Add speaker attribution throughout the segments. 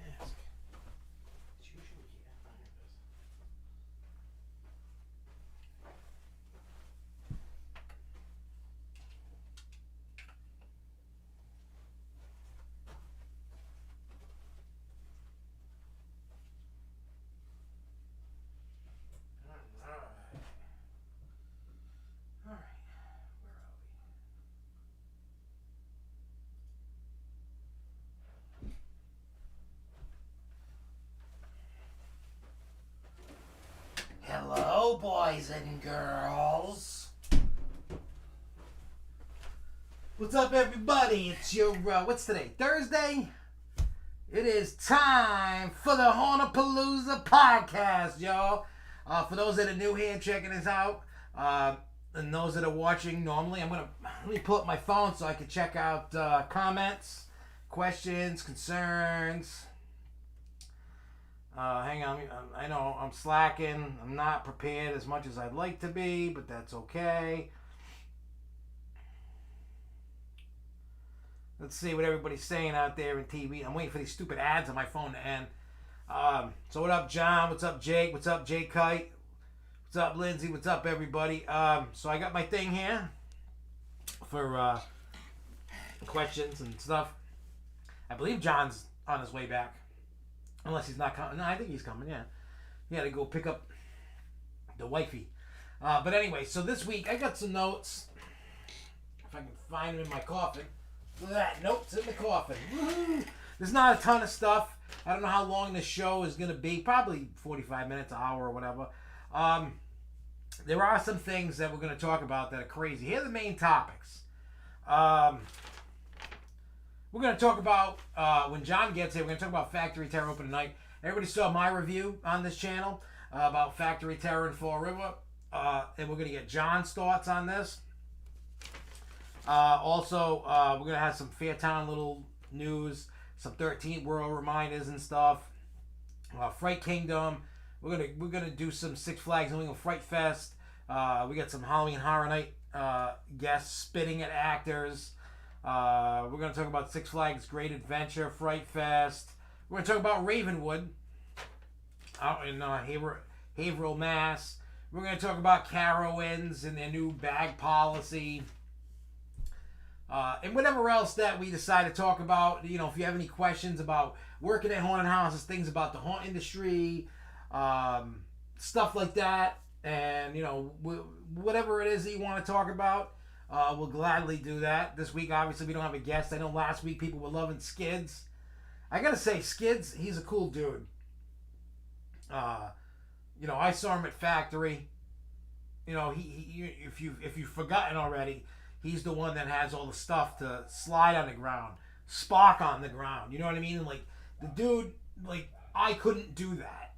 Speaker 1: mask. It's usually here. Oh, here it is. All right. Where are we? Hello, boys and girls. What's up, everybody? It's your, what's today? Thursday? It is time for the Hauntapolooza podcast, y'all. For those that are new here and checking this out, and those that are watching normally, let me pull up my phone so I can check out comments, questions, concerns. Hang on, I know I'm slacking. I'm not prepared as much as I'd like to be, but that's okay. Let's see what everybody's saying out there in TV. I'm waiting for these stupid ads on my phone to end. So what up, John? What's up, Jake? What's up, Jake Kite? What's up, Lindsay? What's up, everybody? So I got my thing here for questions and stuff. I believe John's on his way back. Unless he's not coming. No, I think he's coming, yeah. He had to go pick up the wifey. But anyway, so this week I got some notes. If I can find them in my coffin. Look at that. Notes in the coffin. Woo-hoo. There's not a ton of stuff. I don't know how long this show is going to be. Probably 45 minutes, an hour, or whatever. There are some things that we're going to talk about that are crazy. Here are the main topics. We're going to talk about, when John gets here, we're going to talk about Factory Terror Open Tonight. Everybody saw my review on this channel about Factory Terror in Fall River. And we're going to get John's thoughts on this. Also, we're going to have some Fairtown little news, some 13th World reminders and stuff. Fright Kingdom. We're gonna do some Six Flags New England Fright Fest. We got some Halloween Horror Night guests spitting at actors. We're going to talk about Six Flags Great Adventure Fright Fest. We're going to talk about Ravenwood out in Haverhill, Mass. We're going to talk about Carowinds and their new bag policy. And whatever else that we decide to talk about. You know, if you have any questions about working at haunted houses, things about the haunt industry, stuff like that. And, you know, whatever it is that you want to talk about. We'll gladly do that. This week, obviously, we don't have a guest. I know last week people were loving Skids. I gotta say, Skids, he's a cool dude. You know, I saw him at Factory. You know, he if you've forgotten already, he's the one that has all the stuff to slide on the ground, spark on the ground. You know what I mean? And like the dude, like I couldn't do that.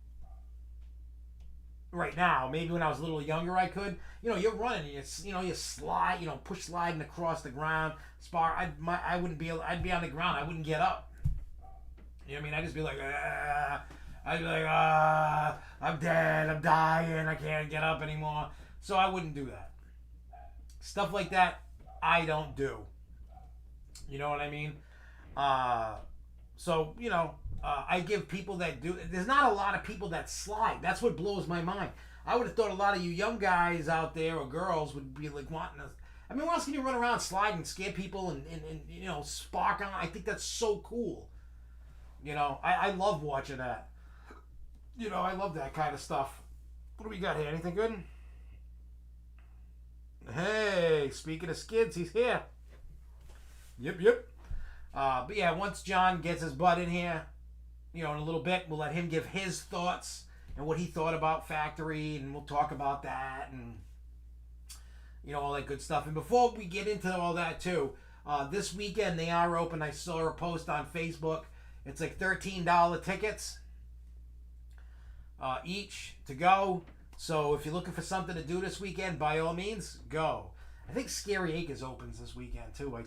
Speaker 1: Right now, maybe when I was a little younger, I could. You know, you're running, you slide, push sliding across the ground, spark. I wouldn't be able. I'd be on the ground. I wouldn't get up. You know what I mean? I'd just be like, I'd be like, I'm dead. I'm dying. I can't get up anymore. So I wouldn't do that. Stuff like that, I don't do. You know what I mean? So I give people that do. There's not a lot of people that slide. That's what blows my mind. I would have thought a lot of you young guys out there or girls would be like wanting to. I mean, what else can you run around, slide, and scare people and spark on? I think that's so cool. I love watching that. I love that kind of stuff. What do we got here? Anything good? Hey, speaking of Skids, he's here. Yep. But yeah, once John gets his butt in here, in a little bit, we'll let him give his thoughts and what he thought about Factory, and we'll talk about that and all that good stuff. And before we get into all that too, this weekend they are open. I saw a post on Facebook. It's like $13 tickets each to go. So if you're looking for something to do this weekend, by all means, go. I think Scary Acres opens this weekend too, I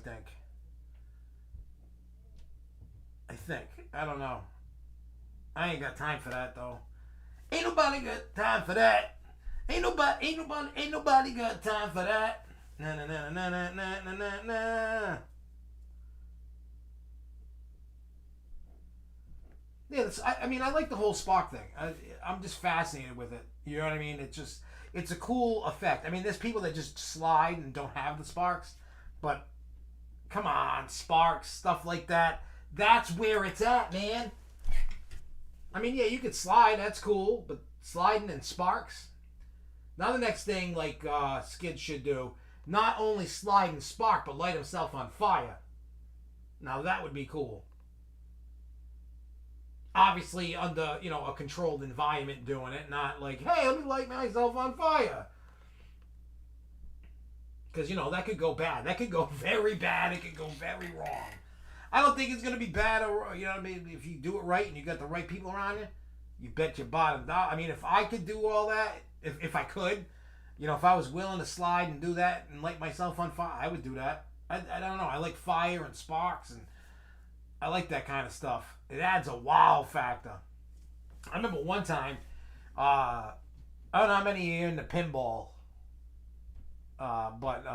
Speaker 1: think. I don't know. I ain't got time for that though. Ain't nobody got time for that. Ain't nobody got time for that. Yeah, I mean, I like the whole spark thing. I'm just fascinated with it. You know what I mean? It's a cool effect. I mean, there's people that just slide and don't have the sparks, but come on, sparks, stuff like that. That's where it's at, man. I mean, yeah, you could slide. That's cool, but sliding and sparks. Now the next thing, like Skid should do, not only slide and spark, but light himself on fire. Now that would be cool. Obviously under, a controlled environment doing it, not like, hey, let me light myself on fire. Because, that could go bad. That could go very bad. It could go very wrong. I don't think it's going to be bad, or, you know what I mean? If you do it right and you got the right people around you, you bet your bottom dollar. I mean, if I could do all that, if I could, if I was willing to slide and do that and light myself on fire, I would do that. I don't know. I like fire and sparks, and I like that kind of stuff. It adds a wow factor. I remember one time, I don't know how many are into pinball, but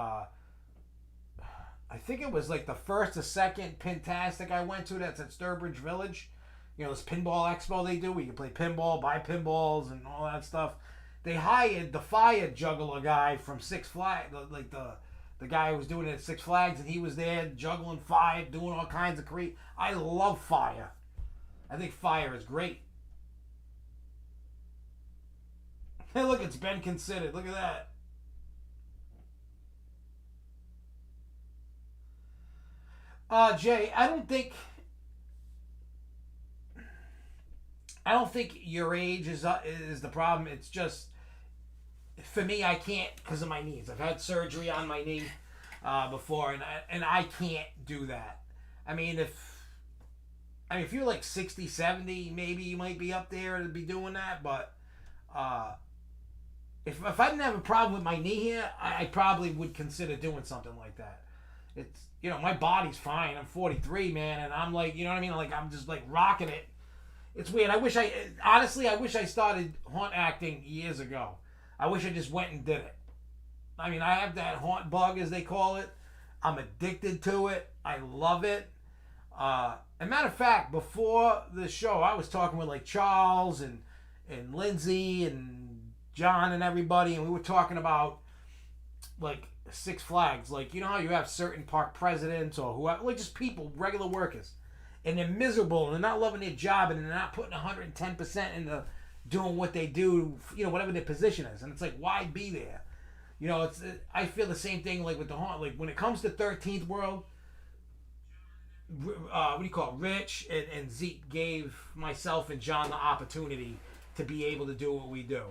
Speaker 1: I think it was like the first or second Pintastic I went to. That's at Sturbridge Village. This pinball expo they do where you can play pinball, buy pinballs, and all that stuff. They hired the fire juggler guy from Six Flags, like the guy who was doing it at Six Flags, and he was there juggling fire, doing all kinds of I love fire. I think fire is great. Hey, look, it's been considered. Look at that. Jay, I don't think your age is the problem. It's just, for me, I can't because of my knees. I've had surgery on my knee before, and I can't do that. I mean, if you're like 60, 70, maybe you might be up there to be doing that. But if I didn't have a problem with my knee here, I probably would consider doing something like that. It's, my body's fine. I'm 43, man, and I'm like, you know what I mean? Like, I'm just like rocking it. It's weird. I wish I started haunt acting years ago. I wish I just went and did it. I mean, I have that haunt bug, as they call it. I'm addicted to it. I love it. As a matter of fact, before the show, I was talking with like Charles and Lindsay and John and everybody, and we were talking about like Six Flags. Like, how you have certain park presidents or whoever, like just people, regular workers, and they're miserable and they're not loving their job and they're not putting 110% into doing what they do, whatever their position is. And it's like, why be there? I feel the same thing like with the haunt. Like when it comes to 13th World, what do you call it? Rich and Zeke gave myself and John the opportunity to be able to do what we do.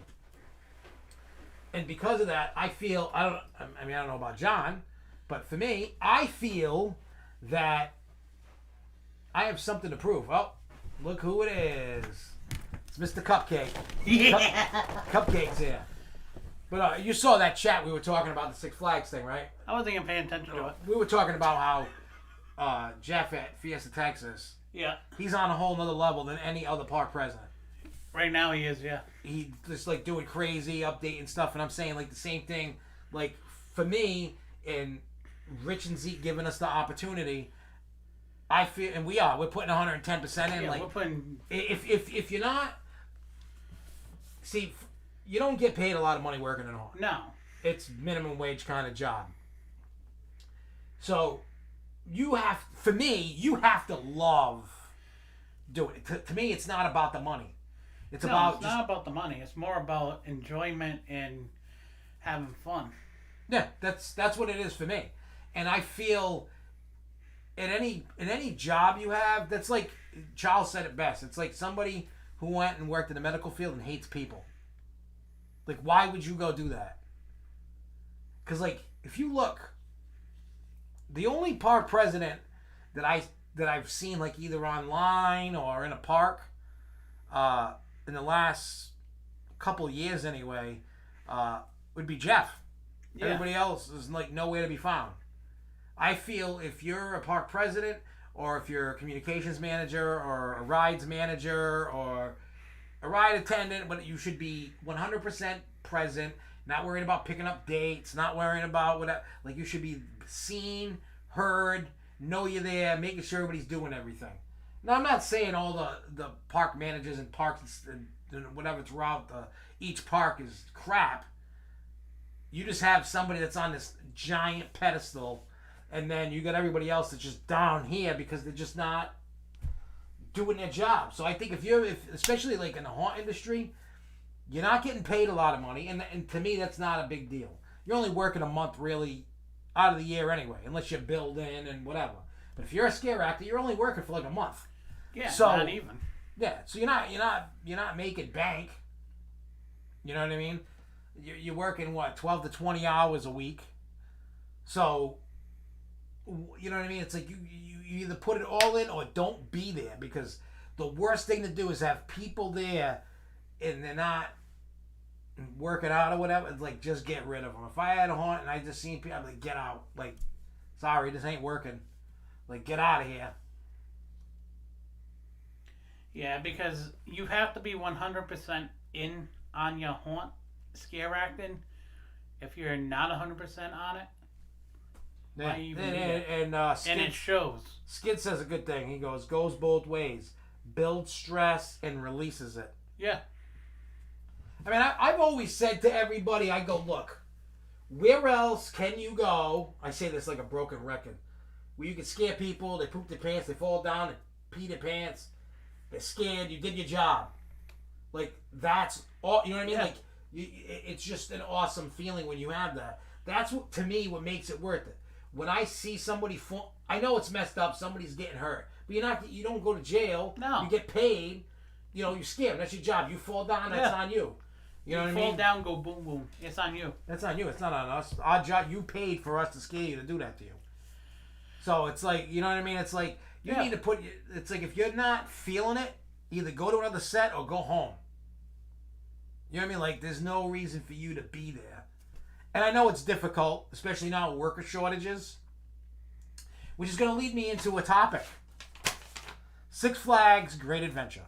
Speaker 1: And because of that, I feel, I don't know about John, but for me, I feel that I have something to prove. Oh, look who it is. It's Mr. Cupcake.
Speaker 2: Yeah.
Speaker 1: Cupcake's here. But you saw that chat we were talking about the Six Flags thing, right?
Speaker 2: I wasn't even paying attention to it.
Speaker 1: We were talking about how Jeff at Fiesta, Texas,
Speaker 2: Yeah.
Speaker 1: he's on a whole nother level than any other park president.
Speaker 2: Right now he is, yeah.
Speaker 1: He just like doing crazy updating stuff, and I'm saying like the same thing. Like for me, and Rich and Zeke giving us the opportunity, I feel, and we're putting 110% in.
Speaker 2: Yeah,
Speaker 1: like
Speaker 2: we're putting.
Speaker 1: If you're not, see, you don't get paid a lot of money working in a haunt.
Speaker 2: No.
Speaker 1: It's minimum wage kind of job. So you have to love doing it. To me, it's not about the money. It's not
Speaker 2: about the money. It's more about enjoyment and having fun.
Speaker 1: Yeah, that's what it is for me. And I feel in any job you have, that's like Charles said it best. It's like somebody who went and worked in the medical field and hates people. Like, why would you go do that? Because like, if you look, the only park president that I've seen like either online or in a park, in the last couple years anyway, would be Jeff. Yeah. Everybody else is like nowhere to be found. I feel if you're a park president or if you're a communications manager or a rides manager or a ride attendant, but you should be 100% present, not worrying about picking up dates, not worrying about whatever. Like, you should be seen, heard, know you're there, making sure everybody's doing everything. Now, I'm not saying all the park managers and parks and whatever throughout each park is crap. You just have somebody that's on this giant pedestal, and then you got everybody else that's just down here because they're just not doing their job. So I think if especially like in the haunt industry, you're not getting paid a lot of money, and to me that's not a big deal. You're only working a month really out of the year anyway, unless you build in and whatever. But if you're a scare actor, you're only working for like a month.
Speaker 2: Yeah,
Speaker 1: so,
Speaker 2: not even.
Speaker 1: Yeah, so you're not making bank. You know what I mean? You're working 12 to 20 hours a week. So, you know what I mean? It's like you either put it all in or don't be there, because the worst thing to do is have people there and they're not working out or whatever. It's like, just get rid of them. If I had a haunt and I just seen people, I'd be like, get out. Like, sorry, this ain't working. Like, get out of here.
Speaker 2: Yeah, because you have to be 100% in on your haunt scare acting. If you're not 100% on it,
Speaker 1: yeah.
Speaker 2: and it shows.
Speaker 1: Skid says a good thing. He goes both ways. Builds stress and releases it.
Speaker 2: Yeah.
Speaker 1: I mean, I've always said to everybody, I go, look, where else can you go? I say this like a broken record. Where you can scare people, they poop their pants, they fall down, they pee their pants, they're scared, you did your job. Like, that's all, you know what I mean?
Speaker 2: Yeah.
Speaker 1: Like, it's just an awesome feeling when you have that. That's what, to me, what makes it worth it. When I see somebody fall, I know it's messed up, somebody's getting hurt, but you don't go to jail.
Speaker 2: No.
Speaker 1: You get paid. You know, you're scared. That's your job. You fall down, that's on you. You know what I mean?
Speaker 2: Fall down, go boom, boom. It's on you.
Speaker 1: That's on you. It's not on us. Our job, you paid for us to scare you to do that to you. So it's like, you know what I mean? It's like, you need to put, it's like, if you're not feeling it, either go to another set or go home. You know what I mean? Like, there's no reason for you to be there. And I know it's difficult, especially now with worker shortages, which is going to lead me into a topic. Six Flags Great Adventure.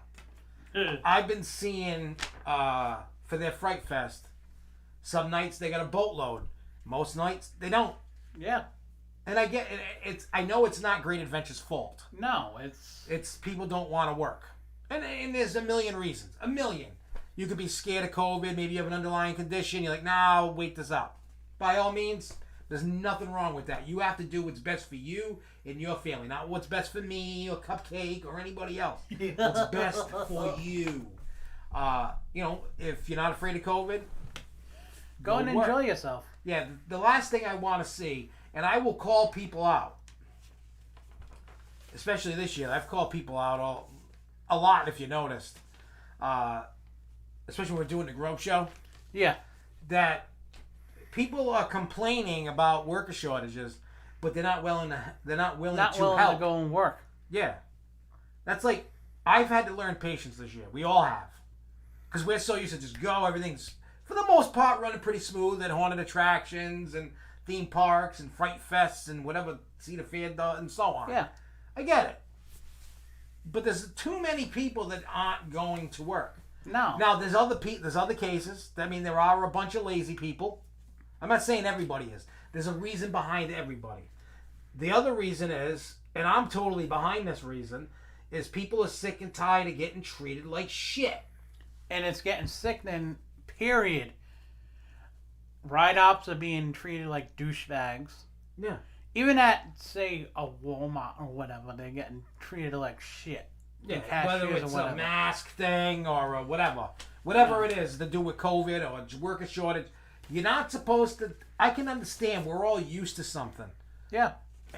Speaker 1: I've been seeing, for their Fright Fest, some nights they got a boatload. Most nights they don't.
Speaker 2: Yeah.
Speaker 1: And I get it. I know it's not Great Adventure's fault.
Speaker 2: No,
Speaker 1: it's people don't want to work, and there's a million reasons. A million. You could be scared of COVID. Maybe you have an underlying condition. You're like, nah, I'll wait this out. By all means, there's nothing wrong with that. You have to do what's best for you and your family, not what's best for me or Cupcake or anybody else. What's best for you. You know, if you're not afraid of COVID,
Speaker 2: go and enjoy yourself.
Speaker 1: Yeah, the last thing I want to see, and I will call people out, especially this year. I've called people out a lot, if you noticed. Especially when we're doing the Grove Show.
Speaker 2: Yeah.
Speaker 1: That people are complaining about worker shortages, but they're not willing to help.
Speaker 2: To go and work.
Speaker 1: Yeah. That's like, I've had to learn patience this year. We all have. Because we're so used to just go, everything's, for the most part, running pretty smooth at haunted attractions and theme parks and fright fests and whatever Cedar Fair does and so on.
Speaker 2: Yeah.
Speaker 1: I get it. But there's too many people that aren't going to work.
Speaker 2: No.
Speaker 1: Now, there's other cases. I mean, there are a bunch of lazy people. I'm not saying everybody is. There's a reason behind everybody. The other reason is, and I'm totally behind this reason, is people are sick and tired of getting treated like shit.
Speaker 2: And it's getting sickening, period. Ride-ops are being treated like douchebags.
Speaker 1: Yeah.
Speaker 2: Even at, say, a Walmart or whatever, they're getting treated like shit.
Speaker 1: Yeah, whether it's a mask thing or whatever. Whatever it is to do with COVID or a worker shortage, you're not supposed to... I can understand. We're all used to something.
Speaker 2: Yeah.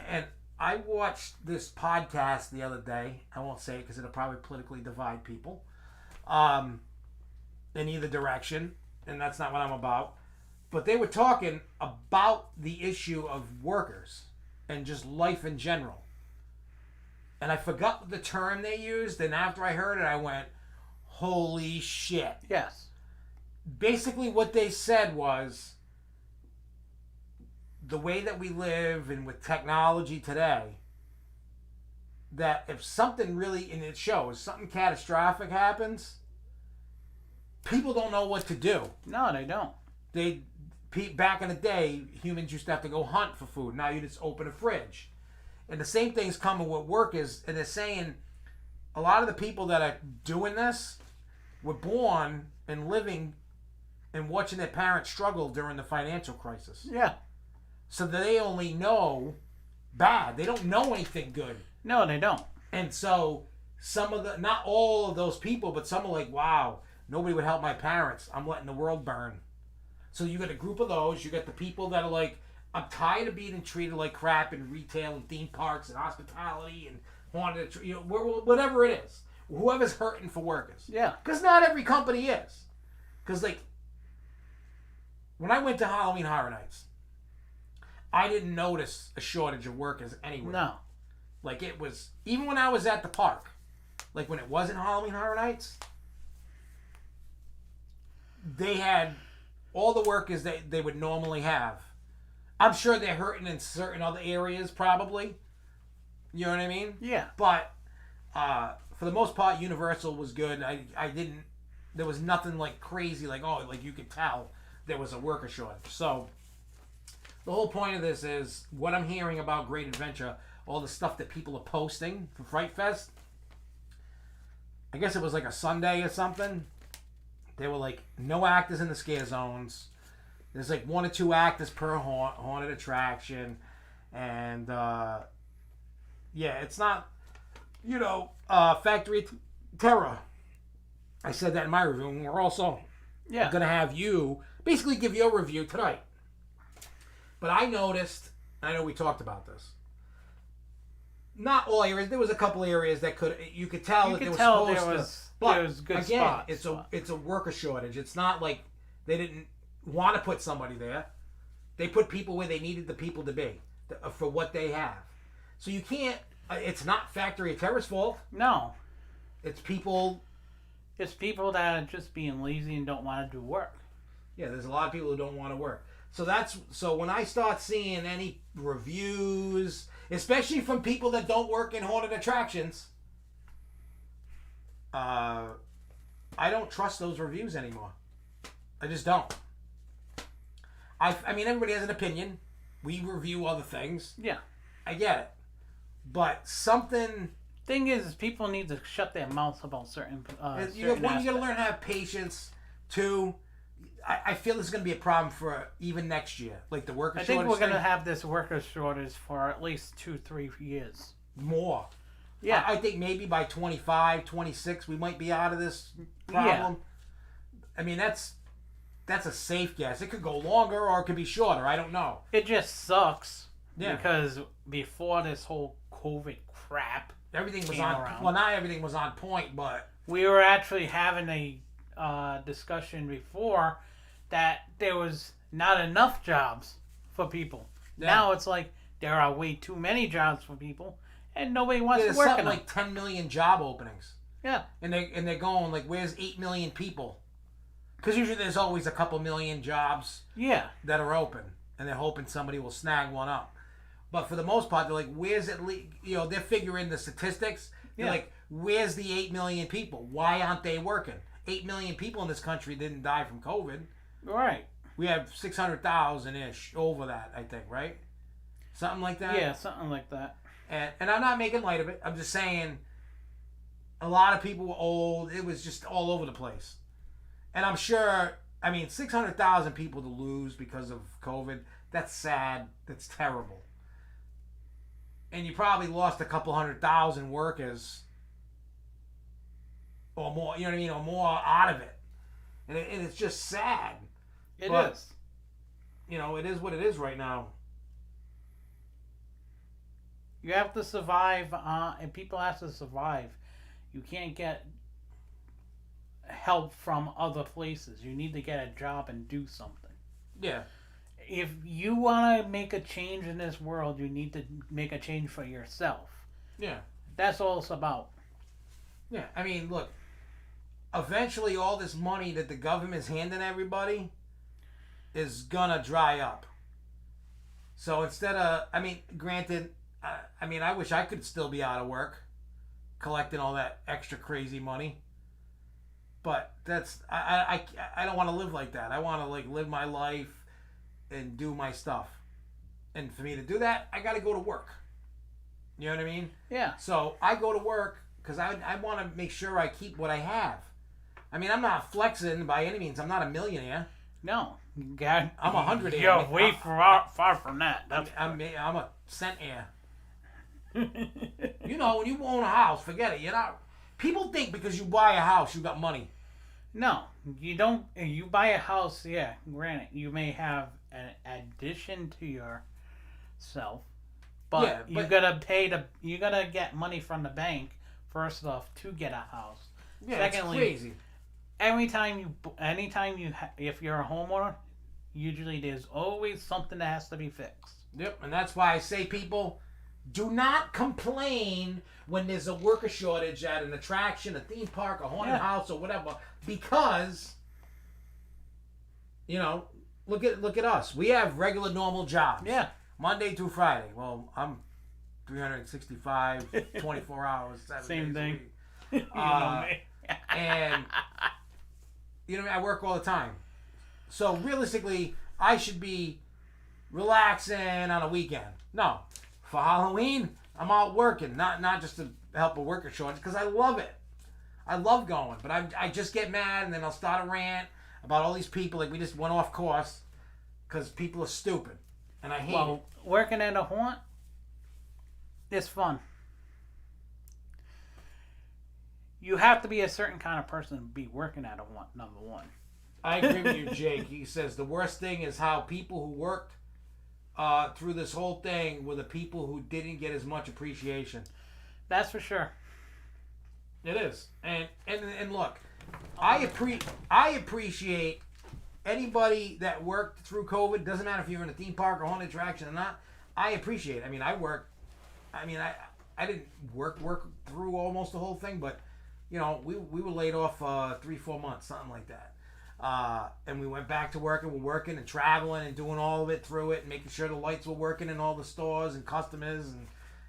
Speaker 1: And I watched this podcast the other day. I won't say it because it'll probably politically divide people in either direction, and that's not what I'm about. But they were talking about the issue of workers and just life in general. And I forgot the term they used, and after I heard it, I went, holy shit.
Speaker 2: Yes.
Speaker 1: Basically what they said was, the way that we live and with technology today, that if something really, and it shows, something catastrophic happens, people don't know what to do.
Speaker 2: No, they don't.
Speaker 1: Back in the day, humans used to have to go hunt for food. Now you just open a fridge. And the same thing's coming with workers, and they're saying a lot of the people that are doing this were born and living and watching their parents struggle during the financial crisis.
Speaker 2: Yeah.
Speaker 1: So they only know bad. They don't know anything good.
Speaker 2: No, they don't.
Speaker 1: And so not all of those people, but some are like, wow, nobody would help my parents. I'm letting the world burn. So you got a group of those. You got the people that are like, I'm tired of being treated like crap in retail and theme parks and hospitality and whatever it is. Whoever's hurting for workers.
Speaker 2: Yeah.
Speaker 1: Because not every company is. Because like, when I went to Halloween Horror Nights, I didn't notice a shortage of workers anywhere.
Speaker 2: No.
Speaker 1: Like it was, even when I was at the park, like when it wasn't Halloween Horror Nights, they had all the workers that they would normally have. I'm sure they're hurting in certain other areas probably. You know what I mean?
Speaker 2: Yeah.
Speaker 1: But for the most part, Universal was good. There was nothing like crazy, like you could tell there was a worker shortage. So the whole point of this is what I'm hearing about Great Adventure, all the stuff that people are posting for Fright Fest. I guess it was like a Sunday or something. They were like, no actors in the scare zones. There's like 1 or 2 actors per haunted attraction. And it's not, Factory Terror. I said that in my review, and we're also going to have you basically give your review tonight. But I noticed, I know we talked about this, not all areas, there was a couple areas that you could tell that there was supposed to. But
Speaker 2: there was good
Speaker 1: again,
Speaker 2: spots.
Speaker 1: it's a worker shortage. It's not like they didn't want to put somebody there. They put people where they needed the people to be for what they have. So you can't, it's not Factory Terror's fault.
Speaker 2: No.
Speaker 1: It's people.
Speaker 2: It's people that are just being lazy and don't want to do work.
Speaker 1: Yeah, there's a lot of people who don't want to work. So when I start seeing any reviews, especially from people that don't work in haunted attractions, I don't trust those reviews anymore. I just don't. I mean, everybody has an opinion. We review other things.
Speaker 2: Yeah. I
Speaker 1: get it. But something...
Speaker 2: Thing is people need to shut their mouths about certain
Speaker 1: you got to learn how to have patience. Two, I feel this is going to be a problem for even next year. Like the worker shortage.
Speaker 2: I think we're going to have this worker shortage for at least 2-3 years.
Speaker 1: More.
Speaker 2: Yeah.
Speaker 1: I think maybe by 25, 26, we might be out of this problem. Yeah. I mean, that's a safe guess. It could go longer or it could be shorter. I don't know.
Speaker 2: It just sucks.
Speaker 1: Yeah.
Speaker 2: Because before this whole COVID crap,
Speaker 1: everything was on. Around. Well, not everything was on point, but
Speaker 2: we were actually having a discussion before that there was not enough jobs for people. Yeah. Now it's like there are way too many jobs for people, and nobody wants to work.
Speaker 1: There's something like 10 million job openings.
Speaker 2: Yeah,
Speaker 1: and they're going like, where's 8 million people? Because usually there's always a couple million jobs.
Speaker 2: Yeah.
Speaker 1: That are open, and they're hoping somebody will snag one up. But for the most part, they're like, where's it? They're figuring the statistics. They're like, where's the 8 million people? Why aren't they working? 8 million people in this country didn't die from COVID.
Speaker 2: Right.
Speaker 1: We have 600,000-ish over that, I think, right? Something like that?
Speaker 2: Yeah, something like that.
Speaker 1: And I'm not making light of it. I'm just saying a lot of people were old. It was just all over the place. And I'm sure, 600,000 people to lose because of COVID, that's sad. That's terrible. And you probably lost a couple 100,000 workers or more, or more out of it. And it's just sad.
Speaker 2: It is.
Speaker 1: It is what it is right now.
Speaker 2: You have to survive, and people have to survive. You can't get help from other places. You need to get a job and do something.
Speaker 1: Yeah.
Speaker 2: If you want to make a change in this world, you need to make a change for yourself.
Speaker 1: Yeah.
Speaker 2: That's all it's about.
Speaker 1: Yeah. Look, eventually all this money that the government's handing everybody is gonna dry up. So instead of, granted, I wish I could still be out of work collecting all that extra crazy money. But I don't want to live like that. I want to live my life and do my stuff. And for me to do that, I got to go to work. You know what I mean?
Speaker 2: Yeah.
Speaker 1: So I go to work because I want to make sure I keep what I have. I mean, I'm not flexing by any means. I'm not a millionaire.
Speaker 2: No, God,
Speaker 1: I'm 100.
Speaker 2: You're way far from that.
Speaker 1: I'm a centaire. You know, when you own a house, forget it. You're not. People think because you buy a house, you got money.
Speaker 2: No, you don't. You buy a house, yeah. Granted, you may have an addition to yourself, but you gotta you gotta get money from the bank first off to get a house.
Speaker 1: Yeah,
Speaker 2: Secondly,
Speaker 1: it's crazy.
Speaker 2: anytime you if you're a homeowner, usually there's always something that has to be fixed.
Speaker 1: Yep, and that's why I say, people, do not complain when there's a worker shortage at an attraction, a theme park, a haunted house, or whatever, because, you know, look at us. We have regular, normal jobs.
Speaker 2: Yeah.
Speaker 1: Monday through Friday. Well, I'm 365, 24 hours, 7
Speaker 2: Same
Speaker 1: days
Speaker 2: thing.
Speaker 1: a week.
Speaker 2: You know me.
Speaker 1: And, you know, I work all the time. So, realistically, I should be relaxing on a weekend. No. For Halloween, I'm out working, not just to help a worker shortage, because I love it. I love going, but I just get mad, and then I'll start a rant about all these people, like we just went off course, because people are stupid, and I hate it.
Speaker 2: Working at a haunt is fun. You have to be a certain kind of person to be working at a haunt, number one.
Speaker 1: I agree with you, Jake. He says the worst thing is how people who worked through this whole thing were the people who didn't get as much appreciation.
Speaker 2: That's for sure.
Speaker 1: It is, and look, I appreciate anybody that worked through COVID. Doesn't matter if you're in a theme park or haunted attraction or not. I appreciate it. I mean, I didn't work through almost the whole thing, but you know, we were laid off 3-4 months, something like that. And we went back to work, and we're working and traveling and doing all of it through it and making sure the lights were working in all the stores and customers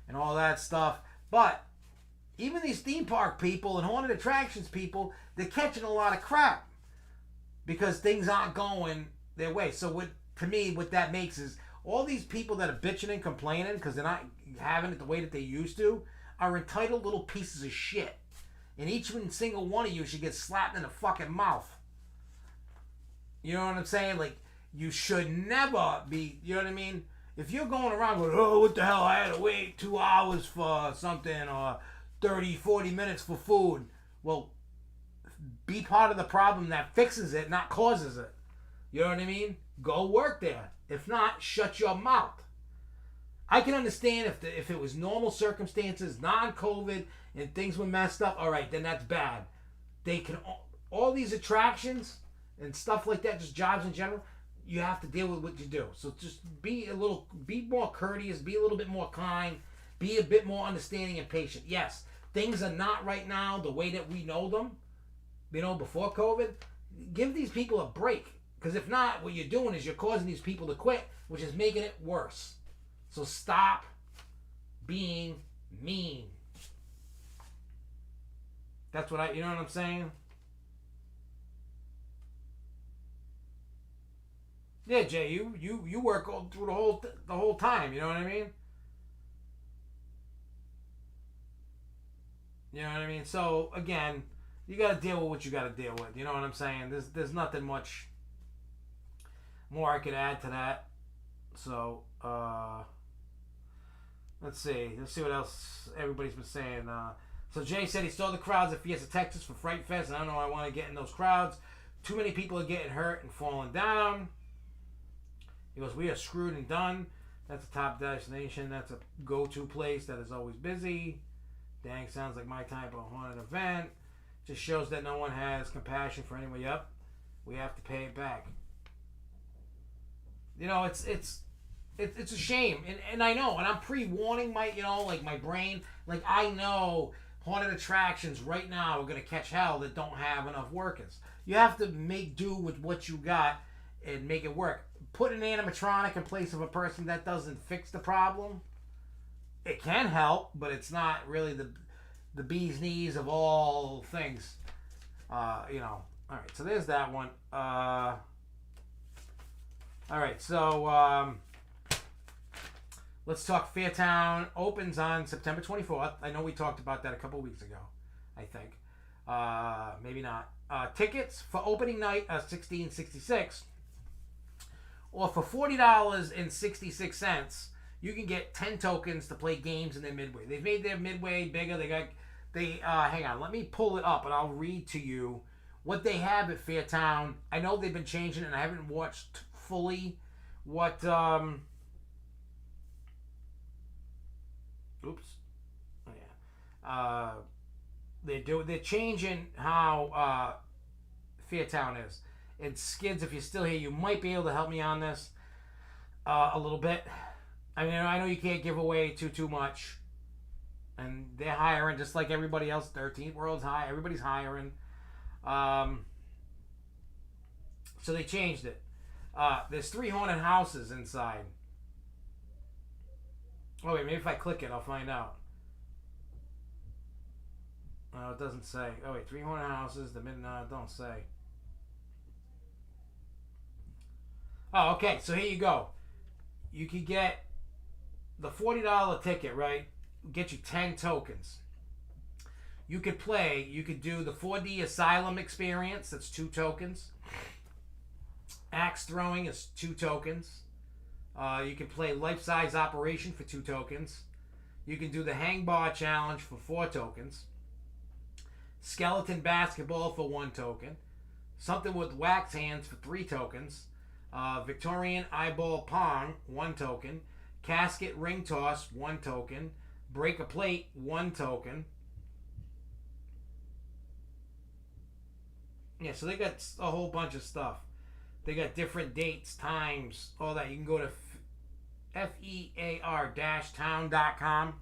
Speaker 1: and all that stuff. But even these theme park people and haunted attractions people, they're catching a lot of crap because things aren't going their way. So to me, what that makes is all these people that are bitching and complaining because they're not having it the way that they used to are entitled little pieces of shit. And each and single one of you should get slapped in the fucking mouth. You know what I'm saying? Like, you should never be, you know what I mean? If you're going around going, oh, what the hell, I had to wait 2 hours for something or 30, 40 minutes for food. Well, be part of the problem that fixes it, not causes it. You know what I mean? Go work there. If not, shut your mouth. I can understand if it was normal circumstances, non-COVID, and things were messed up, all right, then that's bad. They can, all these attractions and stuff like that, just jobs in general, you have to deal with what you do. So just be more courteous, be a little bit more kind, be a bit more understanding and patient. Yes, things are not right now the way that we know them, you know, before COVID. Give these people a break. Because if not, what you're doing is you're causing these people to quit, which is making it worse. So stop being mean. That's what you know what I'm saying? Yeah, Jay, you work all through the whole time, you know what I mean? You know what I mean? So again, you got to deal with what you got to deal with. You know what I'm saying? There's nothing much more I could add to that. So let's see what else everybody's been saying. So Jay said he saw the crowds at Fiesta Texas for Fright Fest. I don't know. I want to get in those crowds. Too many people are getting hurt and falling down. He goes, we are screwed and done. That's a top destination. That's a go-to place that is always busy. Dang, sounds like my type of haunted event. Just shows that no one has compassion for anyone. Yep, we have to pay it back. You know, it's a shame, and I know, and I'm pre-warning my, you know, like my brain, like I know haunted attractions right now are gonna catch hell that don't have enough workers. You have to make do with what you got and make it work. Put an animatronic in place of a person that doesn't fix the problem. It can help, but it's not really the bee's knees of all things. You know. All right, so there's that one. All right, so Let's Talk Fairtown opens on September 24th. I know we talked about that a couple weeks ago, I think. Maybe not. Tickets for opening night are $16.66. Or for $40.66, you can get 10 tokens to play games in their midway. They've made their midway bigger. Hang on, let me pull it up and I'll read to you what they have at Fairtown. I know they've been changing it and I haven't watched fully what oops. Oh, yeah. They're changing how Fairtown is. And Skids, if you're still here, you might be able to help me on this a little bit. I mean, I know you can't give away too much. And they're hiring just like everybody else. 13th World's high. Everybody's hiring. So they changed it. There's 3 haunted houses inside. Oh, wait, maybe if I click it, I'll find out. No, it doesn't say. Oh, wait, 3 haunted houses. It don't say. Oh, okay, so here you go. You can get the $40 ticket, right? Get you 10 tokens. You could do the 4D Asylum experience. That's 2 tokens. Axe throwing is 2 tokens. You can play life-size operation for 2 tokens. You can do the hang bar challenge for 4 tokens. Skeleton basketball for 1 token. Something with wax hands for 3 tokens. Victorian eyeball pong, 1 token. Casket ring toss, 1 token. Break a plate, 1 token. Yeah, so they got a whole bunch of stuff. They got different dates, times, all that. You can go to fear-town.com.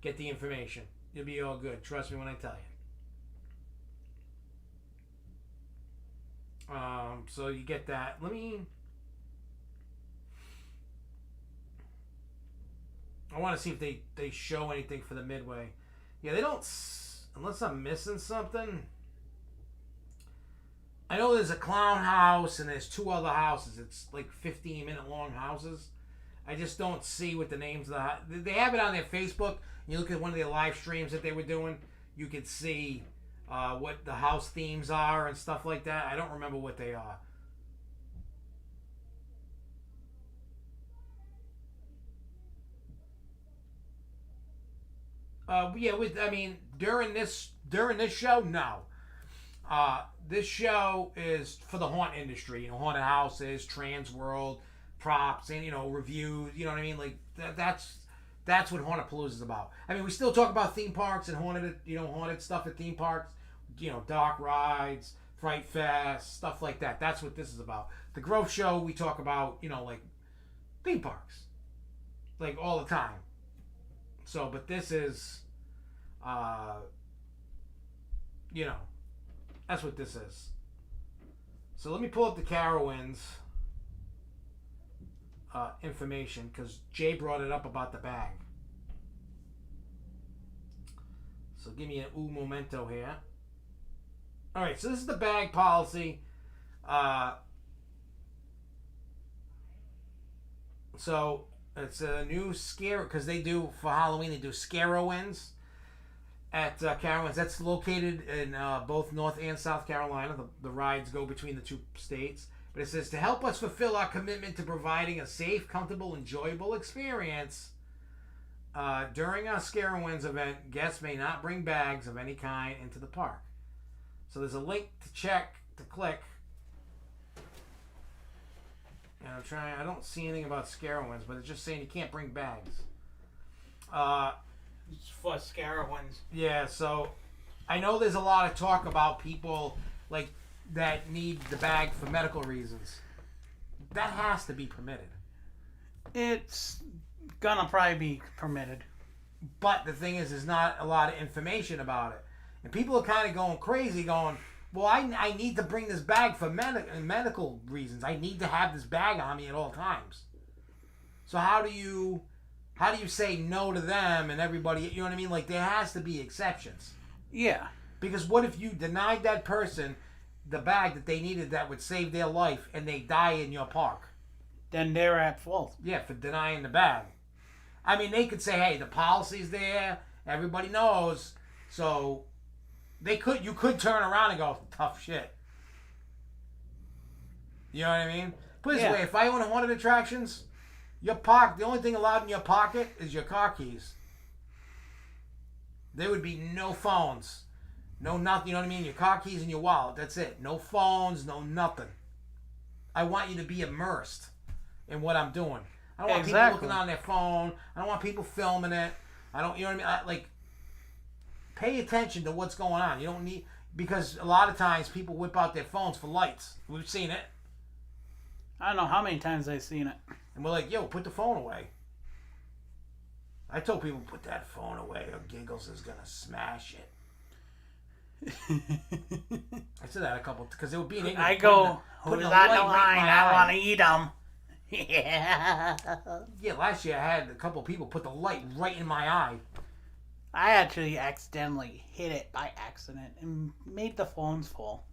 Speaker 1: Get the information. You'll be all good. Trust me when I tell you. So you get that. I want to see if they show anything for the midway. Yeah, they don't, unless I'm missing something. I know there's a clown house and there's 2 other houses. It's like 15-minute long houses. I just don't see what the names of they have it on their Facebook. You look at one of their live streams that they were doing. You could see what the house themes are and stuff like that. I don't remember what they are. During this show, no. This show is for the haunt industry, haunted houses, trans world, props, and reviews. You know what I mean? Like that's what Hauntapolooza is about. I mean, we still talk about theme parks and haunted stuff at theme parks. Dark rides, Fright Fest, stuff like that. That's what this is about. The Grove Show, we talk about like theme parks, like all the time. So, but this is, that's what this is. So let me pull up the Carowinds information because Jay brought it up about the bag. So give me an momento here. All right, so this is the bag policy. So it's a new scare because they do for Halloween. They do Carowinds at Carowinds. That's located in both North and South Carolina. The rides go between the 2 states. But it says to help us fulfill our commitment to providing a safe, comfortable, enjoyable experience during our Carowinds event, guests may not bring bags of any kind into the park. So there's a link to click. And I'm trying. I don't see anything about Carowinds, but it's just saying you can't bring bags.
Speaker 2: It's for Carowinds.
Speaker 1: Yeah, so I know there's a lot of talk about people that need the bag for medical reasons. That has to be permitted.
Speaker 2: It's gonna probably be permitted.
Speaker 1: But the thing is, there's not a lot of information about it. And people are kind of going crazy going, well, I need to bring this bag for medical reasons. I need to have this bag on me at all times. So how do you say no to them and everybody, you know what I mean? Like, there has to be exceptions.
Speaker 2: Yeah.
Speaker 1: Because what if you denied that person the bag that they needed that would save their life and they die in your park?
Speaker 2: then they're at fault.
Speaker 1: Yeah, for denying the bag. I mean, they could say, hey, the policy's there. Everybody knows. So you could turn around and go, tough shit. You know what I mean? Put it this way, if I own a haunted attractions, the only thing allowed in your pocket is your car keys. There would be no phones. No nothing, you know what I mean? Your car keys and your wallet. That's it. No phones, no nothing. I want you to be immersed in what I'm doing. I don't want people looking on their phone. I don't want people filming it. I don't, you know what I mean? Pay attention to what's going on. You don't need, because a lot of times people whip out their phones for lights. We've seen it.
Speaker 2: I don't know how many times I've seen it.
Speaker 1: And we're like, yo, put the phone away. I told people, put that phone away or Giggles is going to smash it. I said that a couple, because they were being ignorant.
Speaker 2: I go, who's on the line? I want to eat them. Yeah.
Speaker 1: Yeah, last year I had a couple people put the light right in my eye.
Speaker 2: I actually accidentally hit it by accident and made the phones fall.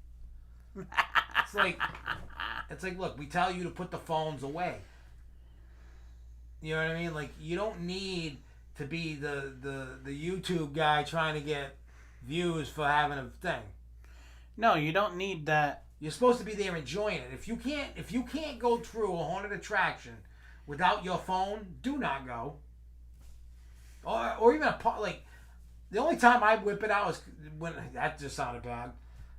Speaker 1: It's like, look, we tell you to put the phones away. You know what I mean? Like, you don't need to be the YouTube guy trying to get views for having a thing.
Speaker 2: No, you don't need that.
Speaker 1: You're supposed to be there enjoying it. If you can't go through a haunted attraction without your phone, do not go. Or even the only time I whip it out is when, that just sounded bad.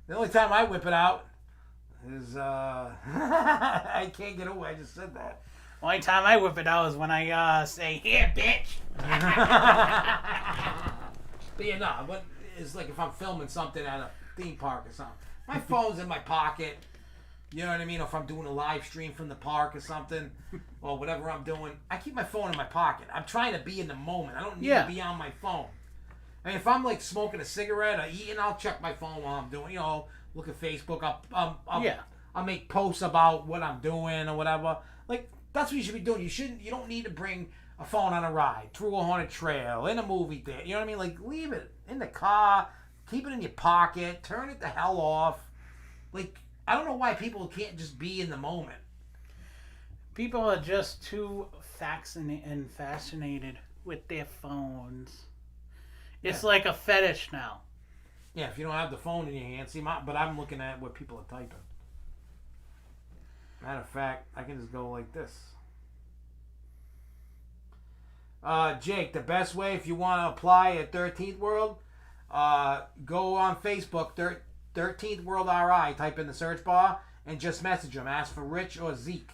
Speaker 1: The only time I whip it out is I can't get away. I just said that.
Speaker 2: Only time I whip it out is when I say, "Here, bitch."
Speaker 1: But yeah, no. But it's like if I'm filming something at a theme park or something. My phone's in my pocket. You know what I mean? Or if I'm doing a live stream from the park or something, or whatever I'm doing, I keep my phone in my pocket. I'm trying to be in the moment. I don't need to be on my phone. I mean, if I'm like smoking a cigarette or eating, I'll check my phone while I'm doing, look at Facebook. I'll make posts about what I'm doing or whatever. Like, that's what you should be doing. You don't need to bring a phone on a ride, through a haunted trail, in a movie theater. You know what I mean? Like, leave it in the car, keep it in your pocket, turn it the hell off. Like, I don't know why people can't just be in the moment.
Speaker 2: People are just too fascinated with their phones. It's like a fetish now.
Speaker 1: Yeah, if you don't have the phone in your hand, but I'm looking at what people are typing. Matter of fact, I can just go like this. Jake, the best way if you want to apply at 13th World, go on Facebook, 13th World RI, type in the search bar, and just message them. Ask for Rich or Zeke.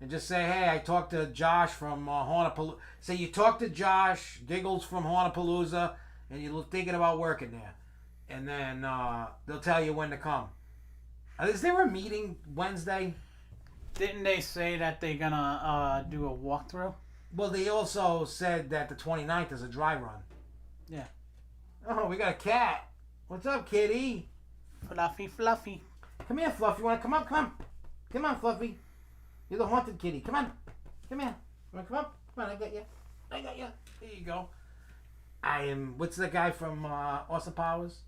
Speaker 1: And just say, hey, I talked to Josh from Hauntapolooza. Say you talked to Josh, Giggles from Hauntapolooza, and you're thinking about working there. And then they'll tell you when to come. Is there a meeting Wednesday?
Speaker 2: Didn't they say that they're going to do a walkthrough?
Speaker 1: Well, they also said that the 29th is a dry run.
Speaker 2: Yeah.
Speaker 1: Oh, we got a cat. What's up, kitty?
Speaker 2: Fluffy.
Speaker 1: Come here, Fluffy. You want to come up? Come on, Fluffy. You're the haunted kitty. Come on. Come here. You want to come up? Come on, I got you. There you go. What's the guy from Austin Powers?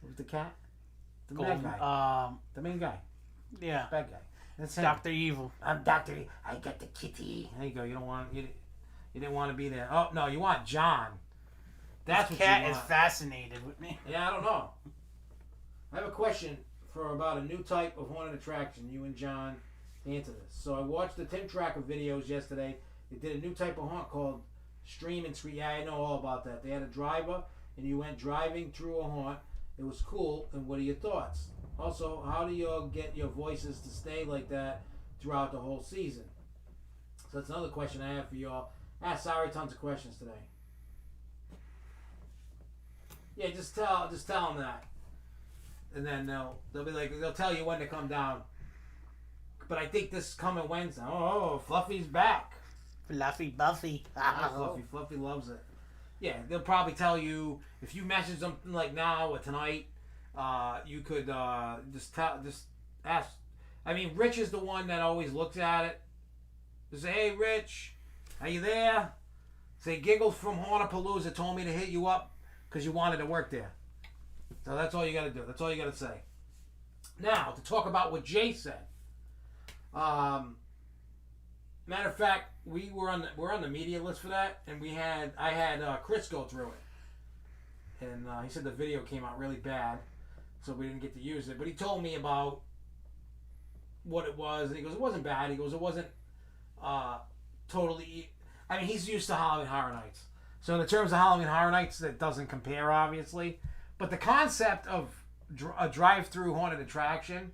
Speaker 1: Who's the cat? The bad guy. The main guy.
Speaker 2: Yeah.
Speaker 1: Bad guy. That's him.
Speaker 2: Dr. Evil.
Speaker 1: I'm Dr. I got the kitty. There you go. You didn't want to be there. Oh, no, you want John. That's what
Speaker 2: cat
Speaker 1: you want.
Speaker 2: is fascinated with me.
Speaker 1: Yeah, I don't know. I have a question for about a new type of haunted attraction. You and John answer this. So I watched the Tim Tracker videos yesterday. They did a new type of haunt called Stream and Scream. Yeah, I know all about that. They had a driver, and you went driving through a haunt. It was cool. And what are your thoughts? Also, how do you get your voices to stay like that throughout the whole season? So that's another question I have for y'all. Sorry, tons of questions today. Yeah, just tell them that, and then they'll be like, they'll tell you when to come down. But I think this coming Wednesday. Oh, Fluffy's back.
Speaker 2: Fluffy Buffy.
Speaker 1: Fluffy loves it. Yeah, they'll probably tell you if you message them like now or tonight. You could just ask. I mean, Rich is the one that always looks at it. Just say, hey, Rich, are you there? Say, Giggles from Hauntapolooza told me to hit you up because you wanted to work there. So that's all you got to do. That's all you got to say. Now, to talk about what Jay said. Matter of fact, we're on the media list for that, and I had Chris go through it, and he said the video came out really bad, so we didn't get to use it. But he told me about what it was, and he goes, it wasn't bad. He goes, it wasn't totally. I mean, he's used to Halloween Horror Nights, so in the terms of Halloween Horror Nights, that doesn't compare, obviously. But the concept of a drive-through haunted attraction.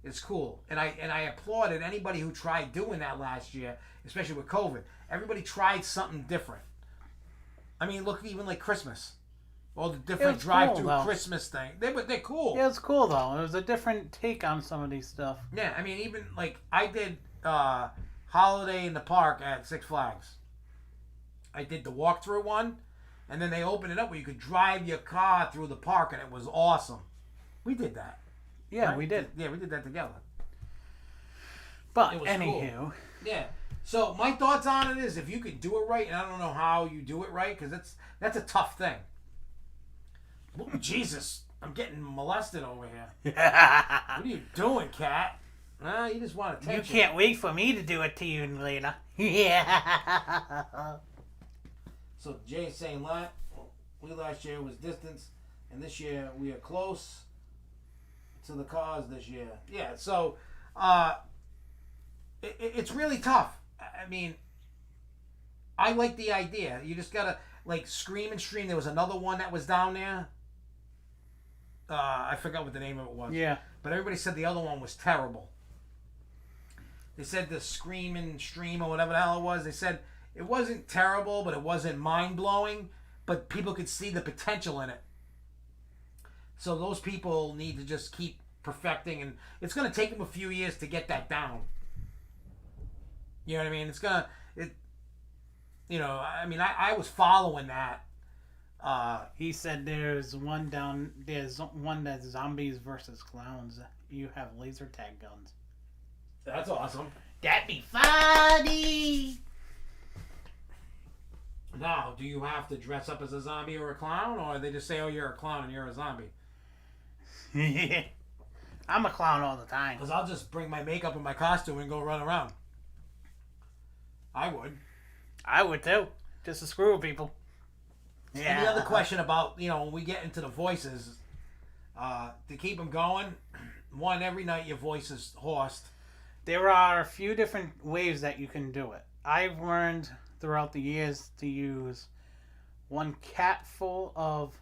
Speaker 1: It's cool, and I applauded anybody who tried doing that last year, especially with COVID. Everybody tried something different. I mean, look, even like Christmas, all the different drive-through
Speaker 2: cool,
Speaker 1: Christmas thing. They're cool.
Speaker 2: Yeah, it's cool though. It was a different take on some of these stuff.
Speaker 1: Yeah, I mean, even like I did Holiday in the Park at Six Flags. I did the walkthrough one, and then they opened it up where you could drive your car through the park, and it was awesome. We did that.
Speaker 2: Yeah,
Speaker 1: right?
Speaker 2: we did.
Speaker 1: Yeah, we did that together.
Speaker 2: But
Speaker 1: it was
Speaker 2: anywho,
Speaker 1: cool. Yeah. So my thoughts on it is, if you could do it right, and I don't know how you do it right, because that's a tough thing. Oh, Jesus, I'm getting molested over here. What are you doing, cat? You just want attention.
Speaker 2: You can't wait for me to do it to you later. Yeah.
Speaker 1: So Jay's saying, we last year was distance, and this year we are close to the cause this year. Yeah, so it's really tough. I mean, I like the idea. You just gotta like scream and stream. There was another one that was down there. I forgot what the name of it was.
Speaker 2: Yeah.
Speaker 1: But everybody said the other one was terrible. They said the scream and stream or whatever the hell it was. They said it wasn't terrible, but it wasn't mind blowing. But people could see the potential in it. So those people need to just keep perfecting, and it's going to take them a few years to get that down. You know what I mean? I was following that.
Speaker 2: He said there's one that's zombies versus clowns. You have laser tag guns.
Speaker 1: That's awesome.
Speaker 2: That'd be funny.
Speaker 1: Now, do you have to dress up as a zombie or a clown, or they just say, oh, you're a clown and you're a zombie?
Speaker 2: I'm a clown all the time.
Speaker 1: Because I'll just bring my makeup and my costume and go run around. I would.
Speaker 2: I would too. Just to screw with people.
Speaker 1: Yeah. And the other question about, when we get into the voices, to keep them going, one, every night your voice is hoarse.
Speaker 2: There are a few different ways that you can do it. I've learned throughout the years to use 1 cat full of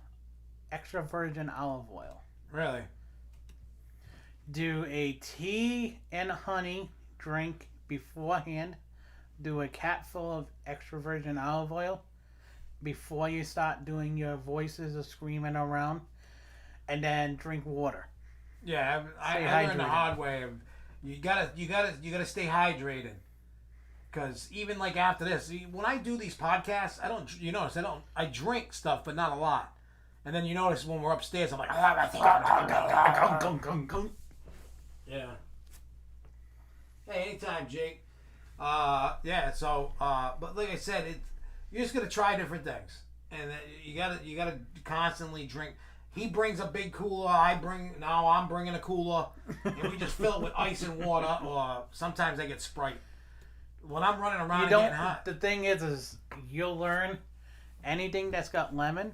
Speaker 2: extra virgin olive oil.
Speaker 1: Really?
Speaker 2: Do a tea and honey drink beforehand. Do a cat full of extra virgin olive oil before you start doing your voices or screaming around, and then drink water.
Speaker 1: Yeah, I learned the hard way of you gotta stay hydrated. Because even like after this, when I do these podcasts, I drink stuff, but not a lot. And then you notice when we're upstairs, I'm like, yeah. Hey, anytime, Jake. But like I said, you're just gonna try different things, and you gotta constantly drink. He brings a big cooler. I'm bringing a cooler, and we just fill it with ice and water, or sometimes I get Sprite. When I'm running around getting hot.
Speaker 2: The thing is you'll learn anything that's got lemon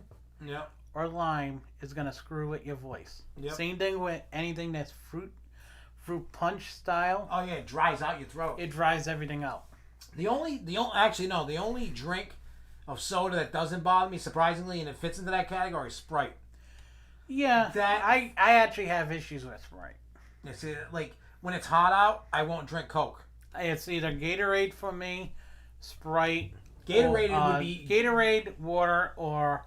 Speaker 2: or lime is gonna screw with your voice.
Speaker 1: Yep.
Speaker 2: Same thing with anything that's fruit punch style.
Speaker 1: Oh yeah, it dries out your throat.
Speaker 2: It dries everything out.
Speaker 1: The only drink of soda that doesn't bother me, surprisingly, and it fits into that category, is Sprite.
Speaker 2: Yeah, I actually have issues with Sprite.
Speaker 1: It's like when it's hot out, I won't drink Coke.
Speaker 2: It's either Gatorade for me, Sprite.
Speaker 1: Gatorade would be
Speaker 2: Gatorade, water, or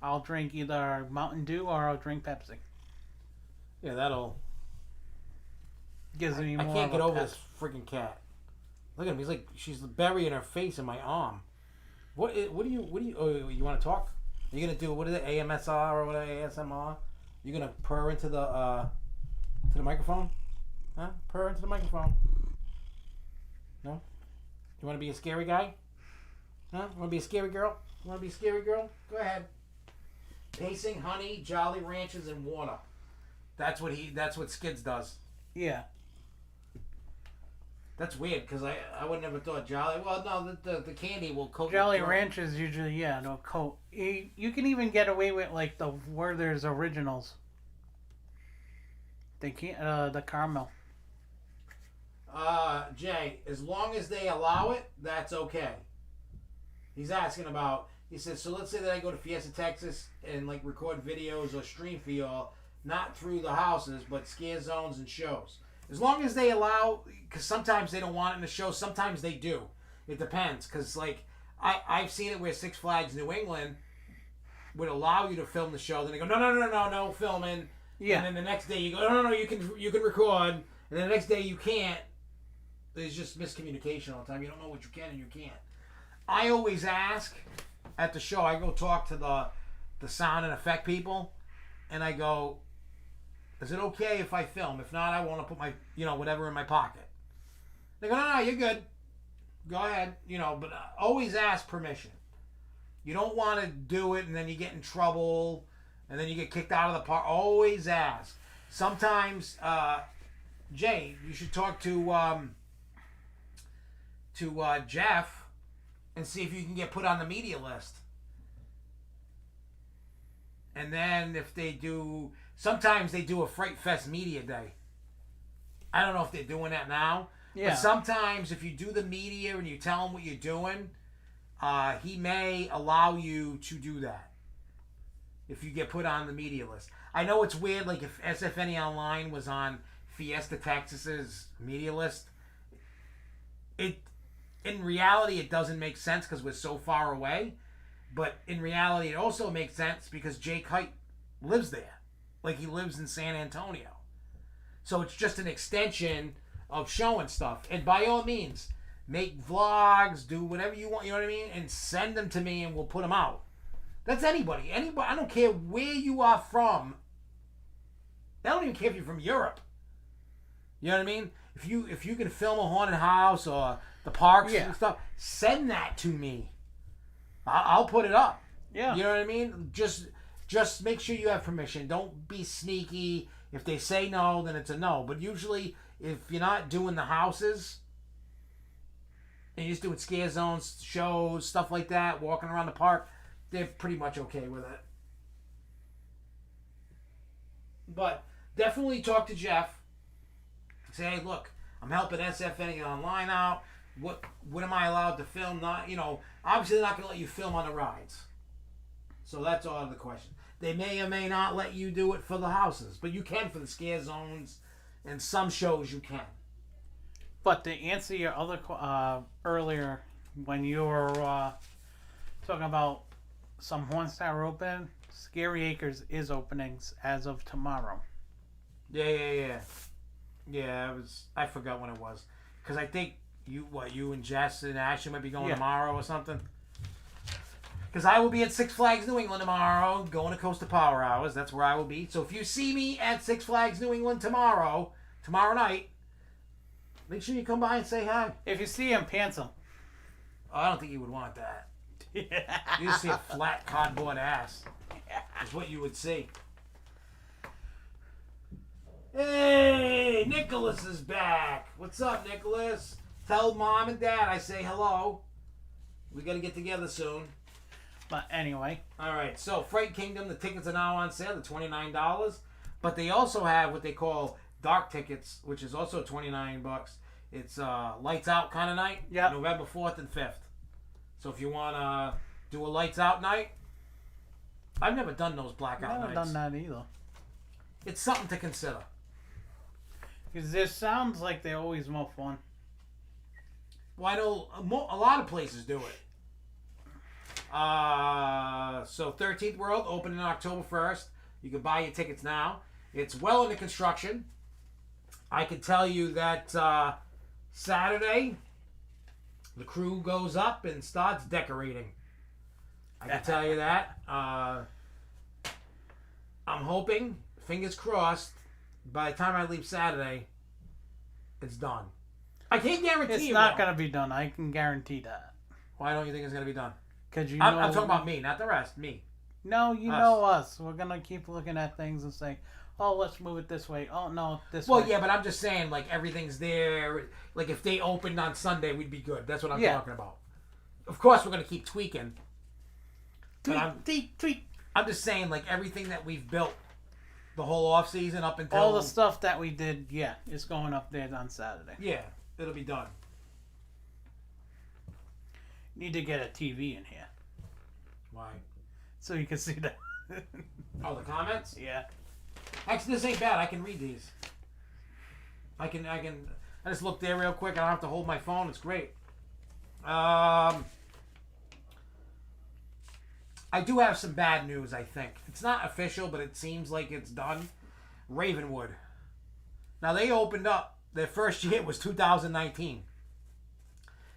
Speaker 2: I'll drink either Mountain Dew or I'll drink Pepsi.
Speaker 1: Yeah, that'll.
Speaker 2: Gives me
Speaker 1: I
Speaker 2: more.
Speaker 1: can't get over this freaking cat. Look at him. He's like she's burying her face in my arm. What do you? Oh, you want to talk? Are you gonna do what is it? AMSR or whatever? ASMR? You gonna purr into the microphone? Huh? Purr into the microphone. No? You want to be a scary guy? Huh? You want to be a scary girl? You want to be a scary girl? Go ahead. Pacing, honey, Jolly Ranchers, and water. That's what Skids does.
Speaker 2: Yeah.
Speaker 1: That's weird because I would never thought Jolly. Well, no, the candy will coat.
Speaker 2: Jolly Ranchers usually, they'll coat. You can even get away with like the Werther's Originals. They can't the caramel.
Speaker 1: Jay, as long as they allow it, that's okay. He's asking about. He says, so let's say that I go to Fiesta, Texas, and like record videos or stream for y'all, not through the houses, but scare zones and shows. As long as they allow, because sometimes they don't want it in the show, sometimes they do. It depends, because like I've seen it where Six Flags New England would allow you to film the show, then they go no filming, and then the next day you go no you can record, and then the next day you can't. There's just miscommunication all the time. You don't know what you can and you can't. I always ask at the show. I go talk to the sound and effect people, and I go, is it okay if I film? If not, I want to put my, whatever in my pocket. They go, no, you're good. Go ahead. But always ask permission. You don't want to do it and then you get in trouble and then you get kicked out of the park. Always ask. Sometimes, Jay, you should talk to Jeff and see if you can get put on the media list. And then if they do... Sometimes they do a Fright Fest Media Day. I don't know if they're doing that now. Yeah. But sometimes if you do the media and you tell him what you're doing, he may allow you to do that. If you get put on the media list. I know it's weird, like if SFNE Online was on Fiesta, Texas's media list, in reality it doesn't make sense because we're so far away. But in reality it also makes sense because Jay Kite lives there. Like he lives in San Antonio. So it's just an extension of showing stuff. And by all means, make vlogs, do whatever you want, you know what I mean? And send them to me and we'll put them out. That's anybody. Anybody. I don't care where you are from. I don't even care if you're from Europe. You know what I mean? If you can film a haunted house or the parks and stuff, send that to me. I'll put it up. Yeah. You know what I mean? Just make sure you have permission. Don't be sneaky. If they say no, then it's a no. But usually, if you're not doing the houses, and you're just doing scare zones, shows, stuff like that, walking around the park, they're pretty much okay with it. But definitely talk to Jeff. Say, hey, look, I'm helping SFNE Online out. What am I allowed to film? Not, obviously they're not going to let you film on the rides. So that's all of the question. They may or may not let you do it for the houses, but you can for the scare zones, and some shows you can.
Speaker 2: But to answer your other earlier, when you were talking about some haunts that are open, Scary Acres is openings as of tomorrow.
Speaker 1: Yeah. I forgot when it was, because I think you and Jess and Ashley might be going tomorrow or something. Because I will be at Six Flags New England tomorrow, going to Coast to Power Hours. That's where I will be. So if you see me at Six Flags New England tomorrow night, make sure you come by and say hi.
Speaker 2: If you see him, pants him.
Speaker 1: Oh, I don't think you would want that. You just see a flat cardboard ass. Is what you would see. Hey, Nicholas is back. What's up, Nicholas? Tell Mom and Dad I say hello. We got to get together soon.
Speaker 2: But anyway.
Speaker 1: Alright, so Fright Kingdom, the tickets are now on sale. They're $29. But they also have what they call dark tickets, which is also $29. It's lights out kind of night. Yeah. November 4th and 5th. So if you want to do a lights out night, I've never done those blackout nights.
Speaker 2: I've never done that either.
Speaker 1: It's something to consider.
Speaker 2: Because it sounds like they're always more fun.
Speaker 1: Well, I know a lot of places do it. So 13th World opening October 1st. You can buy your tickets now. It's well into construction. I can tell you that Saturday the crew goes up and starts decorating. I can tell you that. I'm hoping, fingers crossed, by the time I leave Saturday, it's done. I can't guarantee
Speaker 2: it's not going to be done. I can guarantee that.
Speaker 1: Why don't you think it's going to be done?
Speaker 2: Because
Speaker 1: I'm talking about me, not the rest. Me.
Speaker 2: No, you know us. We're going to keep looking at things and say, oh, let's move it this way. Oh, no, this
Speaker 1: Well,
Speaker 2: way.
Speaker 1: yeah, but I'm just saying, like, everything's there. Like, if they opened on Sunday, we'd be good. That's what I'm talking about. Of course, we're going to keep tweaking.
Speaker 2: Tweak.
Speaker 1: I'm just saying, like, everything that we've built the whole off season up until...
Speaker 2: All the stuff that we did, it's going up there on Saturday.
Speaker 1: Yeah, it'll be done.
Speaker 2: Need to get a TV in here.
Speaker 1: Why?
Speaker 2: So you can see that.
Speaker 1: Oh, the comments?
Speaker 2: Yeah.
Speaker 1: Actually, this ain't bad. I can read these. I just look there real quick. I don't have to hold my phone. It's great. I do have some bad news, I think. It's not official, but it seems like it's done. Ravenwood. Now, they opened up. Their first year was 2019.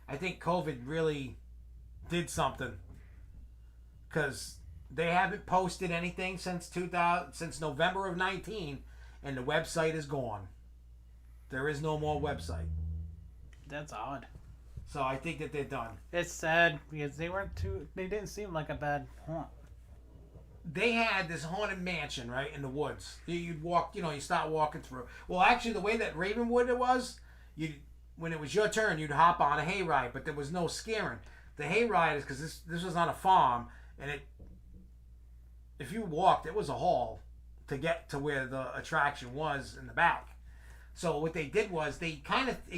Speaker 1: I think COVID really did something. Because they haven't posted anything since November of 19, and the website is gone. There is no more website.
Speaker 2: That's odd.
Speaker 1: So I think that they're done.
Speaker 2: It's sad because they didn't seem like a bad haunt.
Speaker 1: They had this haunted mansion, right, in the woods. You'd walk, you start walking through. Well, actually, the way that Ravenwood it was, when it was your turn, you'd hop on a hayride, but there was no scaring. The hayride is because this was on a farm, and if you walked, it was a haul to get to where the attraction was in the back. So what they did was it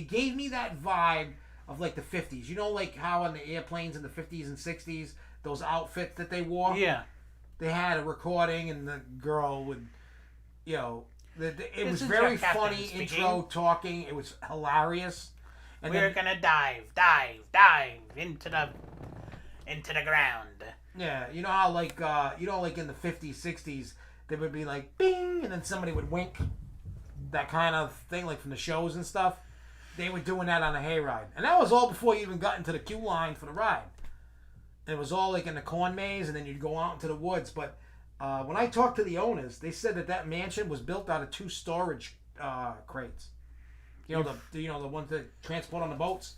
Speaker 1: gave me that vibe of like the 50s. You know, like how on the airplanes in the 50s and 60s, those outfits that they wore?
Speaker 2: Yeah.
Speaker 1: They had a recording and the girl would, it was
Speaker 2: is
Speaker 1: very
Speaker 2: your captain
Speaker 1: funny
Speaker 2: speaking.
Speaker 1: intro talking. It was hilarious. And
Speaker 2: We're gonna dive into the ground.
Speaker 1: Yeah, you know how like in the 50s, 60s, they would be like bing, and then somebody would wink, that kind of thing, like from the shows and stuff. They were doing that on a hayride, and that was all before you even got into the queue line for the ride. It was all like in the corn maze, and then you'd go out into the woods. But when I talked to the owners, they said that mansion was built out of 2 storage crates. The ones that transport on the boats.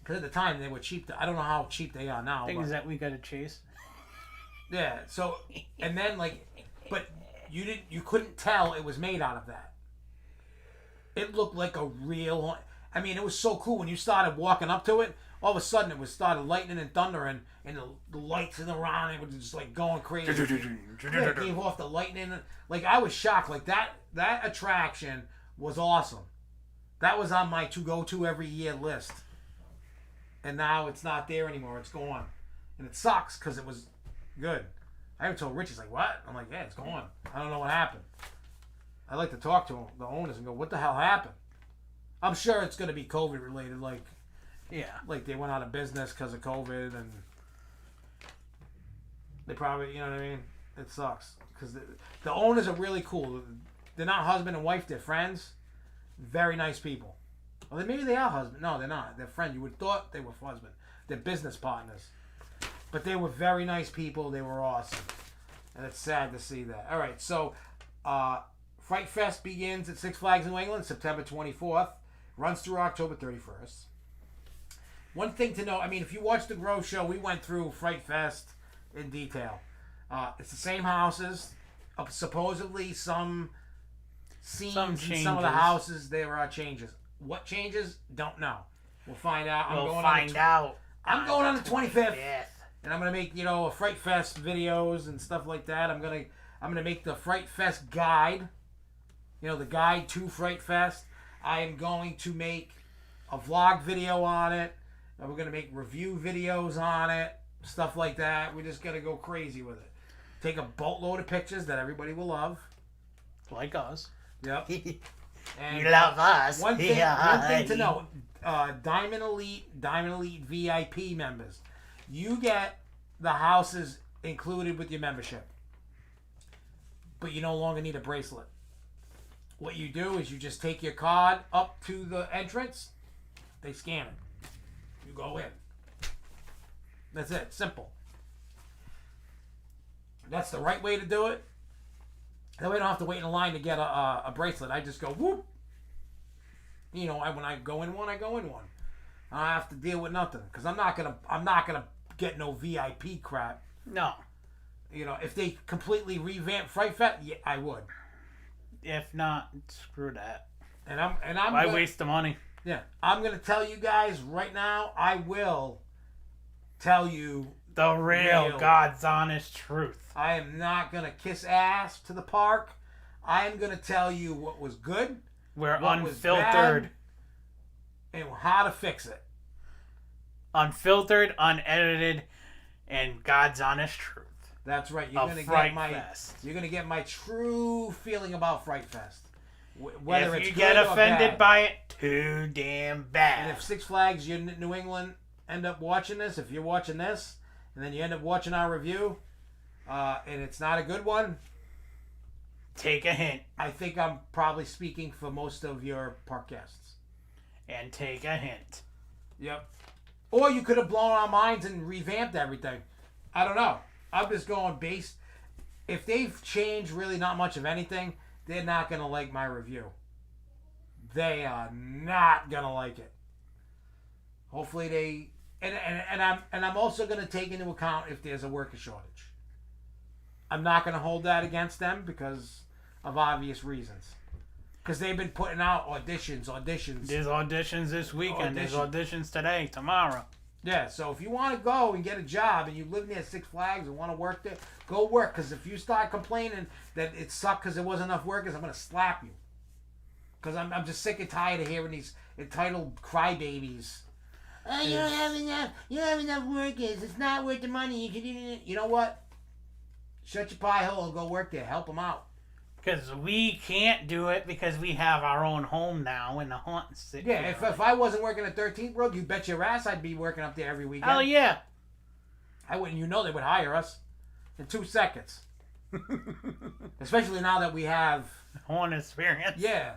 Speaker 1: Because at the time they were cheap. I don't know how cheap they are now.
Speaker 2: Things that we gotta chase.
Speaker 1: Yeah. So, and then but you couldn't tell it was made out of that. It looked like a real. I mean, it was so cool when you started walking up to it. All of a sudden, it started lightning and thunder, and the lights in around it were just like going crazy. It gave off the lightning. Like, I was shocked. Like that attraction was awesome. That was on my to-go-to every year list. And now it's not there anymore. It's gone. And it sucks because it was good. I even told Rich, he's like, what? I'm like, yeah, it's gone. I don't know what happened. I like to talk to the owners and go, what the hell happened? I'm sure it's going to be COVID related. Like they went out of business because of COVID, and they probably, you know what I mean? It sucks. Because the owners are really cool. They're not husband and wife. They're friends. Very nice people. Well, maybe they are husband. No, they're not. They're friends. You would have thought they were husband. They're business partners. But they were very nice people. They were awesome. And it's sad to see that. All right, so Fright Fest begins at Six Flags New England, September 24th. Runs through October 31st. One thing to know, I mean, if you watch the Grove show, we went through Fright Fest in detail. It's the same houses. Supposedly some scenes in some of the houses, there are changes. What changes? Don't know. We'll find out.
Speaker 2: We'll find out.
Speaker 1: I'm going on the 25th. And I'm gonna make a Fright Fest videos and stuff like that. I'm gonna make the Fright Fest guide. The guide to Fright Fest. I am going to make a vlog video on it. And we're gonna make review videos on it, stuff like that. We're just gonna go crazy with it. Take a boatload of pictures that everybody will love.
Speaker 2: Like us.
Speaker 1: Yep. And
Speaker 2: you love us.
Speaker 1: One thing to know: Diamond Elite VIP members. You get the houses included with your membership, but you no longer need a bracelet. What you do is you just take your card up to the entrance, they scan it, you go in. That's it. Simple. That's the right way to do it. That way I don't have to wait in a line to get a bracelet. I just go whoop. When I go in one, I go in one. I don't have to deal with nothing because I'm not gonna get no VIP crap.
Speaker 2: No.
Speaker 1: You know, if they completely revamp Fright Fest, yeah, I would.
Speaker 2: If not, screw that.
Speaker 1: And I'm
Speaker 2: Why waste the money?
Speaker 1: Yeah, I'm gonna tell you guys right now. I will tell you
Speaker 2: the real God's honest truth.
Speaker 1: I am not gonna kiss ass to the park. I am gonna tell you what was good.
Speaker 2: We're unfiltered.
Speaker 1: And how to fix it.
Speaker 2: Unfiltered, unedited, and God's honest truth.
Speaker 1: That's right. You're gonna get my true feeling about Fright Fest. Whether
Speaker 2: if you get offended by it, too damn bad.
Speaker 1: And if Six Flags, you in New England, end up watching this, if you're watching this, and then you end up watching our review, and it's not a good one,
Speaker 2: take a hint.
Speaker 1: I think I'm probably speaking for most of your park guests.
Speaker 2: And take a hint.
Speaker 1: Yep. Or you could have blown our minds and revamped everything. I don't know. I'm just going based. If they've changed really not much of anything, they're not going to like my review. They are not going to like it. Hopefully they... And I'm also going to take into account if there's a worker shortage. I'm not going to hold that against them because of obvious reasons. Because they've been putting out auditions.
Speaker 2: There's auditions this weekend. There's auditions today, tomorrow.
Speaker 1: Yeah, so if you want to go and get a job and you live near Six Flags and want to work there, go work. Because if you start complaining that it sucked because there wasn't enough workers, I'm going to slap you. Because I'm just sick and tired of hearing these entitled crybabies. Oh, you don't have enough workers. It's not worth the money. You know what? Shut your pie hole and go work there. Help them out.
Speaker 2: Because we can't do it because we have our own home now in the haunted city.
Speaker 1: Yeah, if I wasn't working at 13th Road, you bet your ass I'd be working up there every weekend.
Speaker 2: Hell yeah.
Speaker 1: I wouldn't. You know they would hire us in 2 seconds. Especially now that we have...
Speaker 2: Haunted experience.
Speaker 1: Yeah.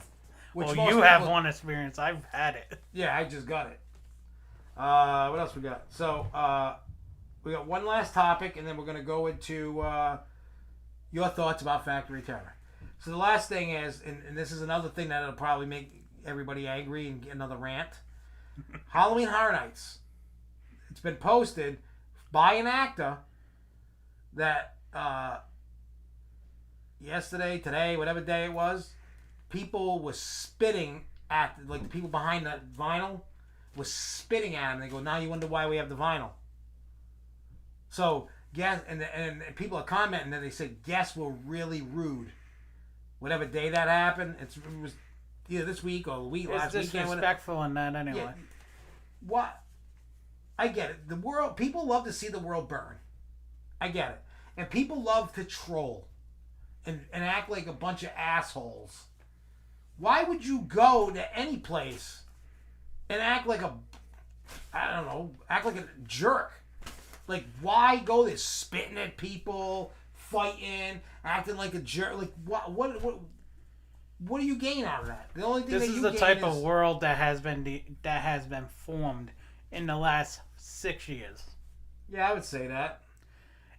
Speaker 2: Well, you have haunted experience. I've had it.
Speaker 1: Yeah, I just got it. What else we got? So, we got one last topic, and then we're going to go into your thoughts about Factory Terror. So the last thing is, and this is another thing that'll probably make everybody angry and get another rant. Halloween Horror Nights. It's been posted by an actor that yesterday, today, whatever day it was, people were spitting at, like the people behind the vinyl was spitting at him. They go, now you wonder why we have the vinyl. So, guess, and people are commenting that they said guests were really rude. Whatever day that happened, it was either this week or last weekend.
Speaker 2: It's disrespectful in that anyway.
Speaker 1: Yeah, what? I get it. The world, people love to see the world burn. I get it. And people love to troll and act like a bunch of assholes. Why would you go to any place and act like act like a jerk? Like, why go there spitting at people, fighting, acting like a jerk? Like, what do you gain out of that? The only thing
Speaker 2: this is the type of world that has been formed in the last 6 years.
Speaker 1: Yeah, I would say that.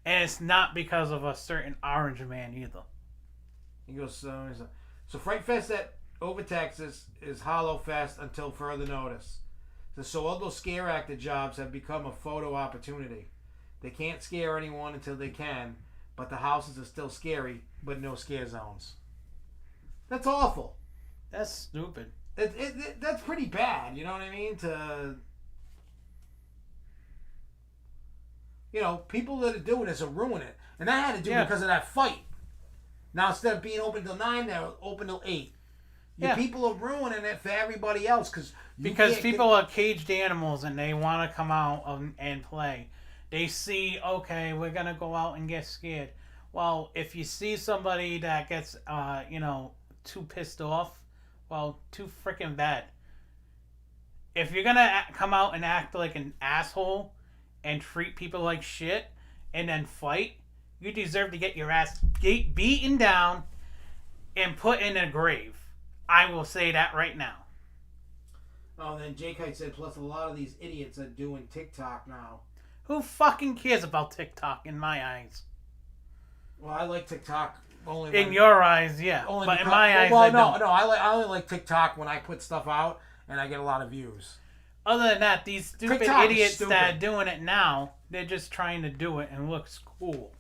Speaker 2: And it's not because of a certain orange man either.
Speaker 1: He goes, so Fright Fest at Over Texas is Hollow Fest until further notice. So all those scare actor jobs have become a photo opportunity. They can't scare anyone until they can, but the houses are still scary, but no scare zones. That's awful.
Speaker 2: That's stupid.
Speaker 1: That's pretty bad, you know what I mean? People that are doing this are ruining it. And that had to do because of that fight. Now, instead of being open till 9, they're open till 8. People are ruining it for everybody else
Speaker 2: because people are caged animals and they want to come out and play. They see, okay, we're gonna go out and get scared. Well, if you see somebody that gets, too pissed off, well, too freaking bad. If you're gonna come out and act like an asshole and treat people like shit and then fight, you deserve to get your ass beaten down and put in a grave. I will say that right now.
Speaker 1: Oh, and then Jake Kite said, plus a lot of these idiots are doing TikTok now.
Speaker 2: Who fucking cares about TikTok in my eyes?
Speaker 1: Well, I like TikTok only
Speaker 2: in your eyes, yeah. But in my eyes, I don't.
Speaker 1: No, I only like TikTok when I put stuff out and I get a lot of views.
Speaker 2: Other than that, these stupid idiots that are doing it now, they're just trying to do it and looks cool.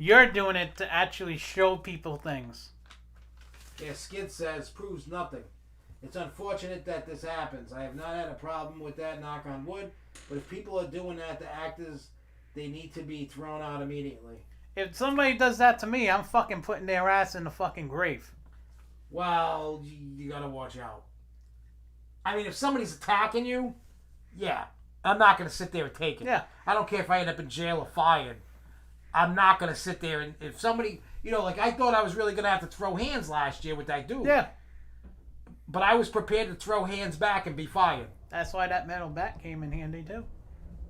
Speaker 2: You're doing it to actually show people things.
Speaker 1: Yeah, Skid says, proves nothing. It's unfortunate that this happens. I have not had a problem with that, knock on wood. But if people are doing that to actors, they need to be thrown out immediately.
Speaker 2: If somebody does that to me, I'm fucking putting their ass in the fucking grave.
Speaker 1: Well, you gotta watch out. I mean, if somebody's attacking you, yeah, I'm not gonna sit there and take it.
Speaker 2: Yeah.
Speaker 1: I don't care if I end up in jail or fired. I'm not gonna sit there and if somebody, like I thought I was really gonna have to throw hands last year with that dude.
Speaker 2: Yeah.
Speaker 1: But I was prepared to throw hands back and be fired.
Speaker 2: That's why that metal bat came in handy too.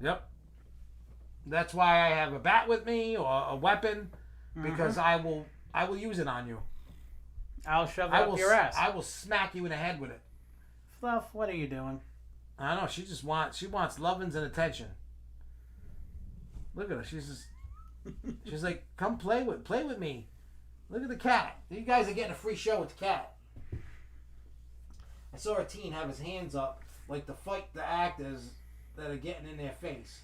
Speaker 1: Yep. That's why I have a bat with me or a weapon, because I will use it on you.
Speaker 2: I'll shove it up your ass.
Speaker 1: I will smack you in the head with it.
Speaker 2: Fluff, what are you doing?
Speaker 1: I don't know. She wants lovins and attention. Look at her. She's like, come play with me. Look at the cat. You guys are getting a free show with the cat. I saw a teen have his hands up like to fight the actors that are getting in their face.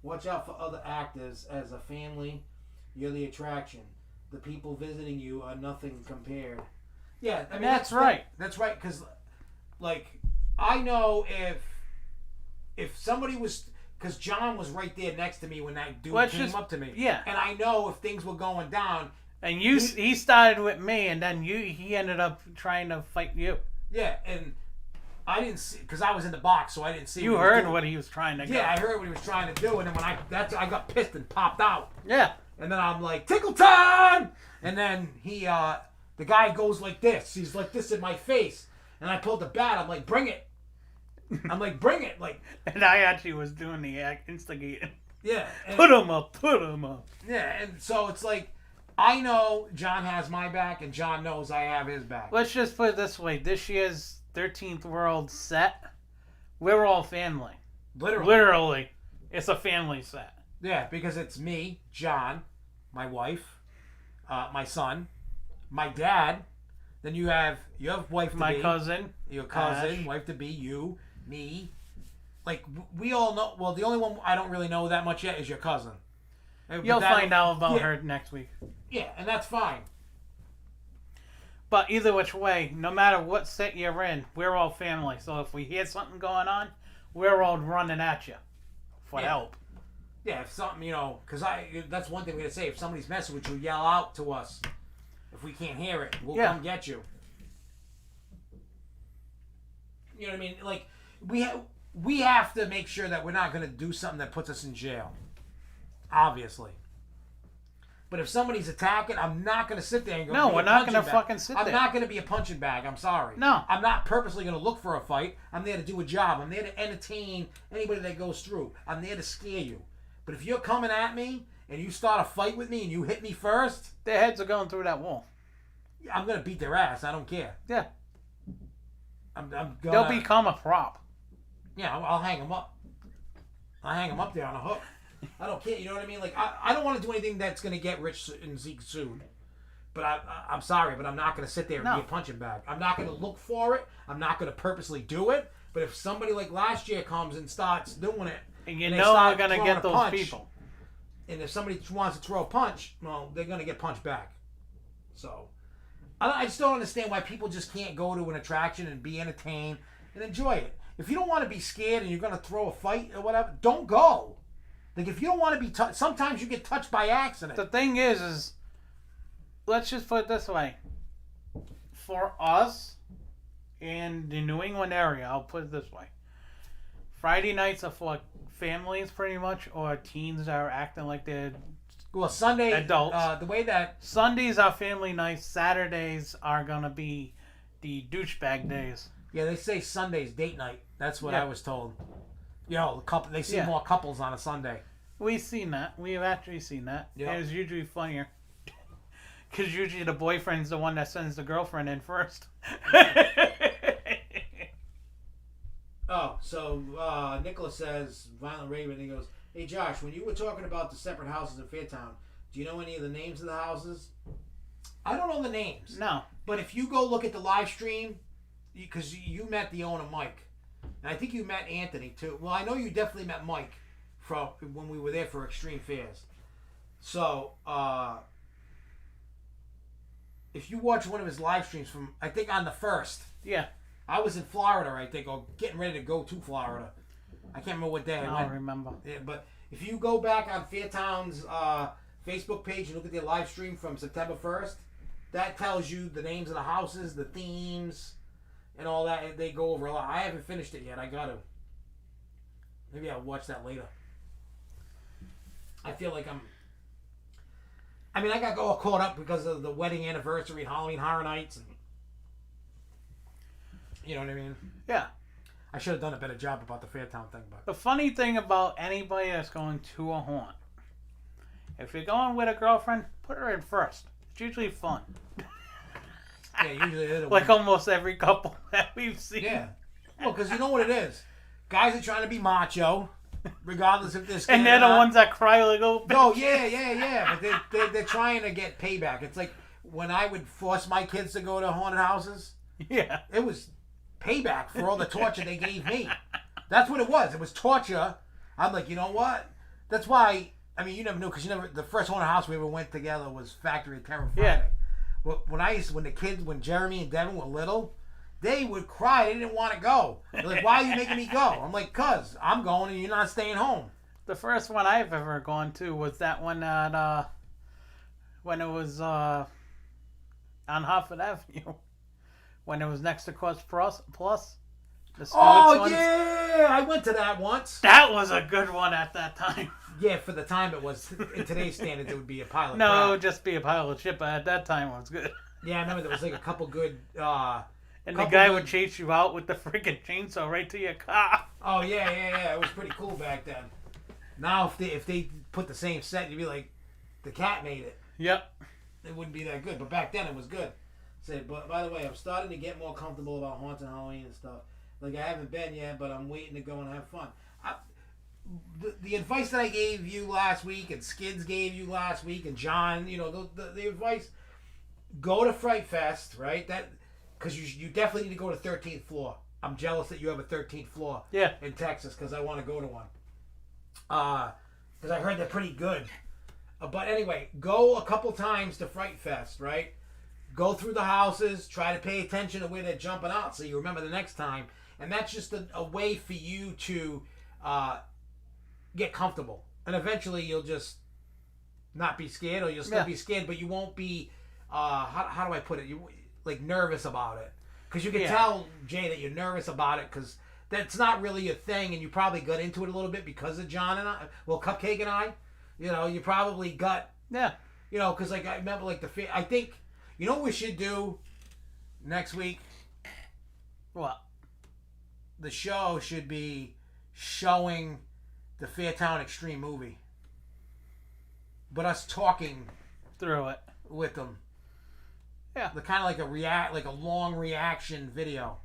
Speaker 1: Watch out for other actors. As a family, you're the attraction. The people visiting you are nothing compared. Yeah, I mean,
Speaker 2: that's right.
Speaker 1: That's right, because, like, I know if somebody was... Because John was right there next to me when that dude came up to me.
Speaker 2: Yeah.
Speaker 1: And I know if things were going down...
Speaker 2: And he started with me, and then he ended up trying to fight you.
Speaker 1: Yeah, and... I didn't see, because I was in the box, so I didn't see.
Speaker 2: You heard what he was trying to do.
Speaker 1: Yeah, I heard what he was trying to do, and then when I got pissed and popped out.
Speaker 2: Yeah.
Speaker 1: And then I'm like, tickle time! And then the guy goes like this. He's like this in my face, and I pulled the bat. I'm like, bring it. I'm like, bring it, like.
Speaker 2: And I actually was doing the instigating.
Speaker 1: Yeah.
Speaker 2: Put him up.
Speaker 1: Yeah, and so it's like, I know John has my back, and John knows I have his back.
Speaker 2: Let's just put it this way: this year's 13th World set, we're all family. Literally. It's a family set.
Speaker 1: Yeah, because it's me, John, my wife, my son, my dad, then you have your wife to be.
Speaker 2: My cousin.
Speaker 1: Your cousin,
Speaker 2: Ash.
Speaker 1: wife to be, you, me. Like, we all know, well, the only one I don't really know that much yet is your cousin.
Speaker 2: You'll find out about her next week.
Speaker 1: Yeah, and that's fine.
Speaker 2: But either which way, no matter what set you're in, we're all family. So if we hear something going on, we're all running at you for help.
Speaker 1: Yeah, if something, because that's one thing we're going to say. If somebody's messing with you, yell out to us. If we can't hear it, we'll come get you. You know what I mean? Like, we have to make sure that we're not going to do something that puts us in jail. Obviously. But if somebody's attacking, I'm not going to sit there and go,
Speaker 2: no, we're not going to fucking sit there.
Speaker 1: I'm not going to be a punching bag. I'm sorry.
Speaker 2: No.
Speaker 1: I'm not purposely going to look for a fight. I'm there to do a job. I'm there to entertain anybody that goes through. I'm there to scare you. But if you're coming at me and you start a fight with me and you hit me first,
Speaker 2: their heads are going through that wall.
Speaker 1: I'm going to beat their ass. I don't care.
Speaker 2: Yeah.
Speaker 1: I'm gonna,
Speaker 2: they'll become a prop.
Speaker 1: Yeah, I'll hang them up. I'll hang them up there on a hook. I don't care, you know what I mean? Like, I don't want to do anything that's going to get Rich and Zeke sued. But I'm sorry, but I'm not going to sit there and be a punching bag. I'm not going to look for it. I'm not going to purposely do it. But if somebody like last year comes and starts doing it,
Speaker 2: and you know we're going to get those people.
Speaker 1: And if somebody wants to throw a punch, well, they're going to get punched back. So, I just don't understand why people just can't go to an attraction and be entertained and enjoy it. If you don't want to be scared and you're going to throw a fight or whatever, don't go. Like, if you don't want to be touched, sometimes you get touched by accident.
Speaker 2: The thing is let's just put it this way. For us, in the New England area, I'll put it this way. Friday nights are for families, pretty much, or teens that are acting like they're
Speaker 1: Sunday,
Speaker 2: adults.
Speaker 1: The way that...
Speaker 2: Sundays are family nights. Saturdays are going to be the douchebag days.
Speaker 1: Yeah, they say Sunday's date night. That's what I was told. They see more couples on a Sunday.
Speaker 2: We've seen that. We've actually seen that. Yep. It was usually funnier. Because usually the boyfriend's the one that sends the girlfriend in first.
Speaker 1: So Nicholas says, Violent Raven, he goes, hey Josh, when you were talking about the separate houses in Fairtown, do you know any of the names of the houses? I don't know the names.
Speaker 2: No.
Speaker 1: But if you go look at the live stream, because you met the owner, Mike, And I think you met Anthony too. Well, I know you definitely met Mike from when we were there for Extreme Fairs. So, if you watch one of his live streams from, I think on the 1st.
Speaker 2: Yeah.
Speaker 1: I was in Florida, I think, or getting ready to go to Florida. I can't remember what day I went.
Speaker 2: remember.
Speaker 1: Yeah, but if you go back on Fairtown's Facebook page and look at their live stream from September 1st, that tells you the names of the houses, the themes, and all that. They go over a lot. I haven't finished it yet. I got to. Maybe I'll watch that later. I feel like I got all caught up because of the wedding anniversary and Halloween Horror Nights. And, you know what I mean?
Speaker 2: Yeah.
Speaker 1: I should have done a better job about the Fairtown thing. But
Speaker 2: The funny thing about anybody that's going to a haunt, if you're going with a girlfriend, put her in first. It's usually fun.
Speaker 1: yeah, usually they're the
Speaker 2: Like
Speaker 1: ones.
Speaker 2: almost every couple that we've seen.
Speaker 1: Yeah. Well, because you know what it is. Guys are trying to be macho, regardless if they're scared
Speaker 2: And they're
Speaker 1: or
Speaker 2: the
Speaker 1: not.
Speaker 2: ones that cry like, oh,
Speaker 1: No, yeah. But they're trying to get payback. It's like when I would force my kids to go to haunted houses,
Speaker 2: yeah.
Speaker 1: it was payback for all the torture they gave me. That's what it was. It was torture. I'm like, you know what? That's why, you never knew, because the first haunted house we ever went together was Factory of Terror Friday.
Speaker 2: Yeah.
Speaker 1: Well, when Jeremy and Devin were little, they would cry. They didn't want to go. They're like, why are you making me go? I'm like, cuz I'm going and you're not staying home.
Speaker 2: The first one I've ever gone to was that one at, when it was on Hartford Avenue. When it was next to Quest Plus. The
Speaker 1: Oh,
Speaker 2: ones.
Speaker 1: yeah! I went to that once.
Speaker 2: That was a good one at that time.
Speaker 1: Yeah, for the time it was. In today's standards, it would be a pile of
Speaker 2: No, it
Speaker 1: crap.
Speaker 2: would just be a pile of shit, but at that time it was good.
Speaker 1: Yeah, I remember there was like a couple good...
Speaker 2: And the
Speaker 1: couple
Speaker 2: guy
Speaker 1: good-
Speaker 2: would chase you out with the freaking chainsaw right to your car.
Speaker 1: Oh, yeah. It was pretty cool back then. Now, if they put the same set, you'd be like, the cat made it.
Speaker 2: Yep.
Speaker 1: It wouldn't be that good. But back then, it was good. But by the way, I'm starting to get more comfortable about haunted Halloween and stuff. Like, I haven't been yet, but I'm waiting to go and have fun. The advice that I gave you last week, and Skids gave you last week, and John, the advice, go to Fright Fest, right? Because you definitely need to go to 13th floor. I'm jealous that you have a 13th floor in Texas, because I want to go to one. Because I heard they're pretty good. But anyway, go a couple times to Fright Fest, right? Go through the houses, try to pay attention to where they're jumping out so you remember the next time. And that's just a way for you to get comfortable. And eventually you'll just not be scared, or you'll still be scared, but you won't be, how do I put it? Like nervous about it. Because you can tell, Jay, that you're nervous about it because that's not really your thing, and you probably got into it a little bit because of John and I. Well, Cupcake and I. You probably got...
Speaker 2: Yeah.
Speaker 1: Because like I remember like I think... You know what we should do next week?
Speaker 2: What?
Speaker 1: The show should be showing the Fairtown Extreme movie. But us talking
Speaker 2: Through it.
Speaker 1: with them.
Speaker 2: Yeah.
Speaker 1: The kind of like a long reaction video.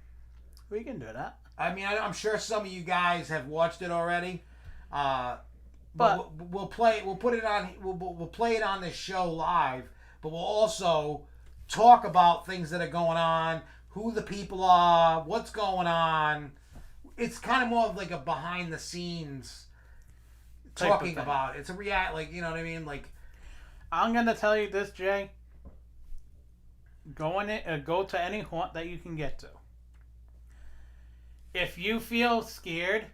Speaker 2: We can do that.
Speaker 1: I'm sure some of you guys have watched it already. But we'll play it on this show live, but we'll also talk about things that are going on, who the people are, what's going on. It's kind of more of like a behind the scenes talking about it. It's a you know what I mean? Like,
Speaker 2: I'm gonna tell you this, Jay. Go to any haunt that you can get to. If you feel scared,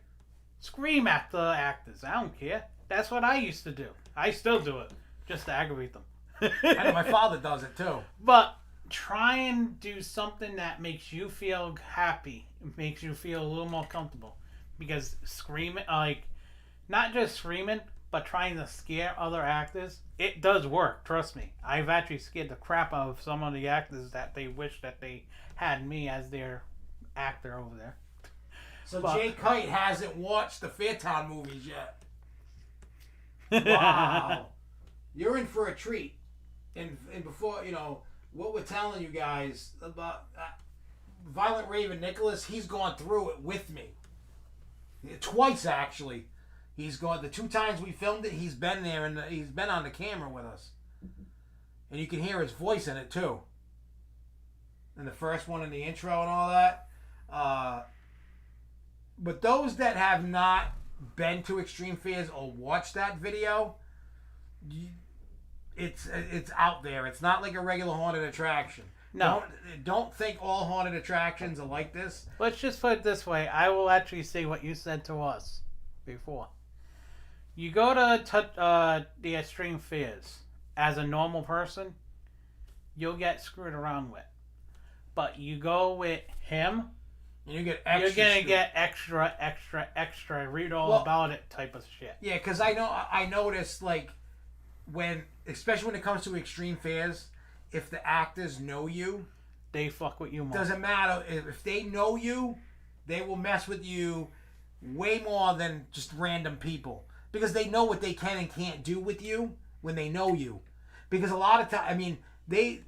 Speaker 2: scream at the actors. I don't care. That's what I used to do. I still do it, just to aggravate them.
Speaker 1: I know my father does it too.
Speaker 2: But try and do something that makes you feel happy, makes you feel a little more comfortable. Because screaming, not just screaming, but trying to scare other actors, it does work. Trust me. I've actually scared the crap out of some of the actors that they wish that they had me as their actor over there.
Speaker 1: So Jay Kite hasn't watched the Fairtown movies yet. Wow. You're in for a treat. And before, what we're telling you guys about Violent Raven Nicholas, he's gone through it with me. Twice, actually. He's gone, the 2 times we filmed it, he's been there and he's been on the camera with us. And you can hear his voice in it, too. In the first one, in the intro and all that. But those that have not been to Extreme Fears or watched that video, it's out there. It's not like a regular haunted attraction.
Speaker 2: No.
Speaker 1: Don't think all haunted attractions are like this.
Speaker 2: Let's just put it this way. I will actually say what you said to us before. You go to the Extreme Fears as a normal person, you'll get screwed around with. But you go with him,
Speaker 1: and you get extra.
Speaker 2: You're gonna get extra. Read all about it type of shit.
Speaker 1: Yeah, because I noticed like especially when it comes to Extreme Fears, if the actors know you,
Speaker 2: they fuck with you more.
Speaker 1: Doesn't matter if they know you, they will mess with you way more than just random people because they know what they can and can't do with you when they know you. Because a lot of times, I mean, the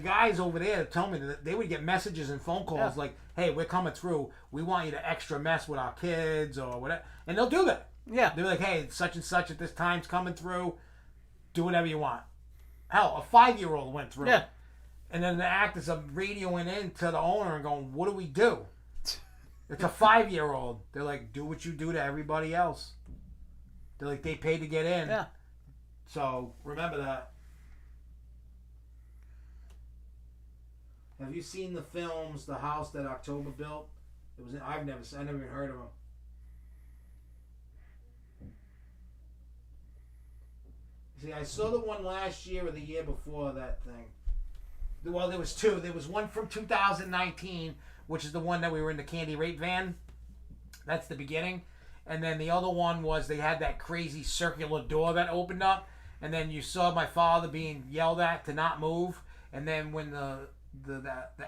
Speaker 1: guys over there tell me that they would get messages and phone calls like, "Hey, we're coming through. We want you to extra mess with our kids or whatever," and they'll do that.
Speaker 2: Yeah,
Speaker 1: they're like, "Hey, such and such at this time's coming through. Do whatever you want." Hell, a 5-year-old went through.
Speaker 2: Yeah.
Speaker 1: And then the actors are radioing in to the owner and going, "What do we do?" It's a 5-year-old. They're like, "Do what you do to everybody else." They're like, they paid to get in.
Speaker 2: Yeah.
Speaker 1: So remember that. Have you seen the films, The House That October Built? I never even heard of them. See, I saw the one last year or the year before that thing. Well, there was two. There was one from 2019, which is the one that we were in the Candy Rape van. That's the beginning. And then the other one was they had that crazy circular door that opened up. And then you saw my father being yelled at to not move. And then when the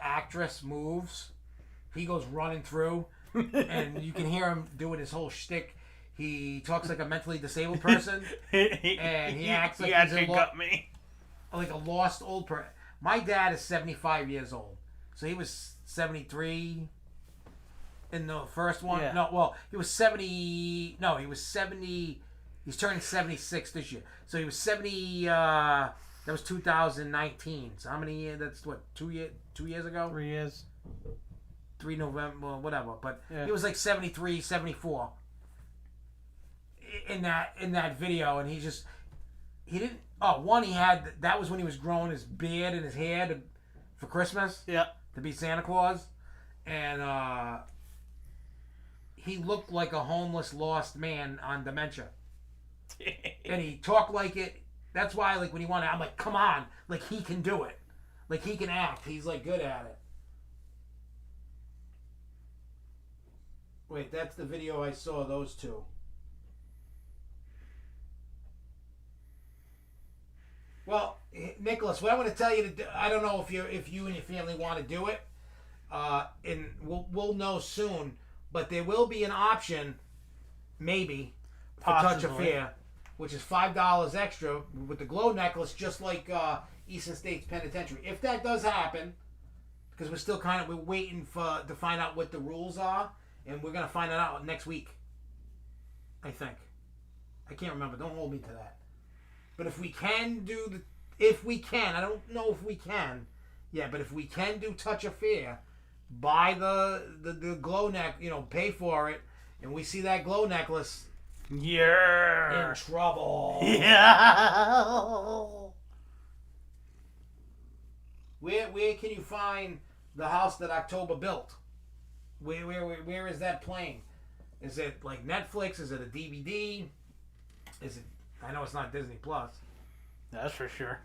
Speaker 1: actress moves, he goes running through. And you can hear him doing his whole shtick. He talks like a mentally disabled person, and he acts like he's like a lost old person. My dad is 75 years old, so he was 73 in the first one.
Speaker 2: Yeah.
Speaker 1: No, well, he was 70. No, he was 70. He's turning 76 this year, so he was 70. That was 2019. So how many years? That's what 2 years ago.
Speaker 2: 3 years.
Speaker 1: 3 November, well, whatever. But
Speaker 2: yeah.
Speaker 1: He was like 73, 74. In that video, and he didn't. Oh, one he had that was when he was growing his beard and his hair for Christmas.
Speaker 2: Yeah.
Speaker 1: To be Santa Claus, and he looked like a homeless, lost man on dementia, and he talked like it. That's why, like when he wanted, I'm like, come on, like he can do it, like he can act. He's like good at it. Wait, that's the video I saw. Those two. Well, Nicholas, what I want to tell you to do, I don't know if you and your family want to do it, and we'll know soon. But there will be an option, maybe, for Touch of Fear, which is $5 extra with the glow necklace, just like Eastern States Penitentiary. If that does happen, because we're still we're waiting to find out what the rules are, and we're gonna find that out next week. I think. I can't remember. Don't hold me to that. But if we can I don't know if we can. Yeah, but if we can do Touch of Fear, buy the glow neck, pay for it, and we see that glow necklace,
Speaker 2: you're
Speaker 1: in trouble.
Speaker 2: Yeah.
Speaker 1: Where can you find The House That October Built? Where is that playing? Is it like Netflix? Is it a DVD? Is it? I know it's not Disney Plus.
Speaker 2: That's for sure.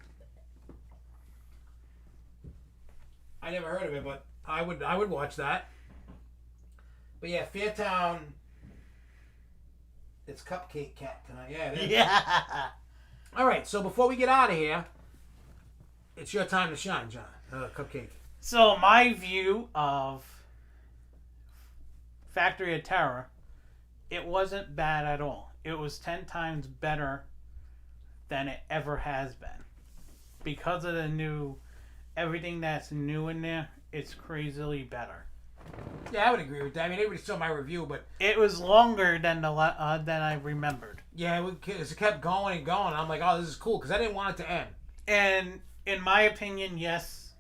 Speaker 1: I never heard of it, but I would watch that. But yeah, Fairtown. It's Cupcake Cat tonight. Yeah, it is.
Speaker 2: Yeah.
Speaker 1: All right, so before we get out of here, it's your time to shine, John. Cupcake.
Speaker 2: So my view of Factory of Terror, it wasn't bad at all. It was 10 times better than it ever has been. Because of everything that's new in there, it's crazily better.
Speaker 1: Yeah, I would agree with that. I mean, everybody saw my review, but
Speaker 2: it was longer than than I remembered.
Speaker 1: Yeah, it kept going and going. I'm like, oh, this is cool, because I didn't want it to end.
Speaker 2: And in my opinion, yes,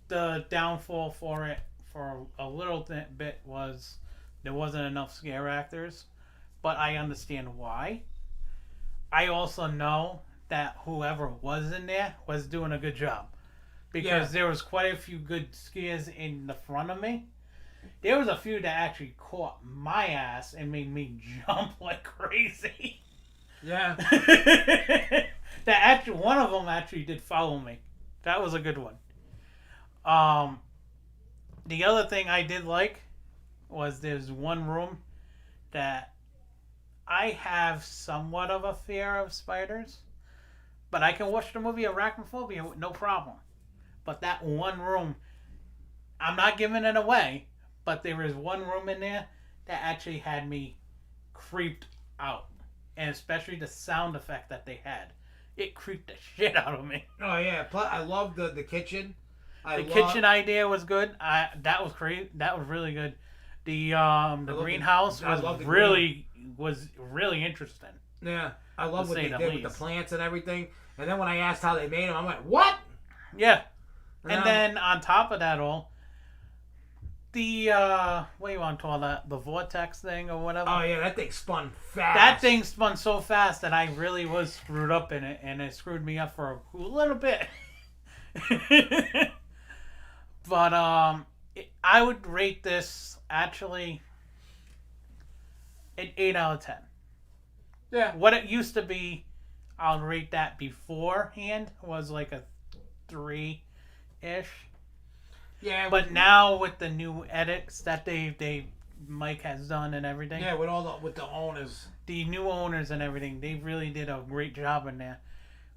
Speaker 2: the downfall for it for a little bit was there wasn't enough scare actors, but I understand why. I also know that whoever was in there was doing a good job. Because there was quite a few good scares in the front of me. There was a few that actually caught my ass and made me jump like crazy.
Speaker 1: Yeah.
Speaker 2: One of them actually did follow me. That was a good one. The other thing I did like was there's one room that I have somewhat of a fear of spiders, but I can watch the movie Arachnophobia with no problem. But that one room, I'm not giving it away, but there is one room in there that actually had me creeped out. And especially the sound effect that they had. It creeped the shit out of me.
Speaker 1: Oh, yeah. Plus, I love the kitchen.
Speaker 2: The kitchen idea was good. That was crazy. That was really good. The greenhouse was really interesting.
Speaker 1: Yeah. I love what they did with the plants and everything. And then when I asked how they made them, I'm like, what?
Speaker 2: Yeah. And then on top of that all, the what do you want to call that? The vortex thing or whatever.
Speaker 1: Oh yeah, that thing spun fast.
Speaker 2: That thing spun so fast that I really was screwed up in it, and it screwed me up for a little bit. But I would rate this actually an 8 out of 10.
Speaker 1: Yeah.
Speaker 2: What it used to be, I'll rate that beforehand was like a 3-ish.
Speaker 1: Yeah.
Speaker 2: But now with the new edits that Mike has done and everything.
Speaker 1: Yeah, with the owners.
Speaker 2: The new owners and everything, they really did a great job in there.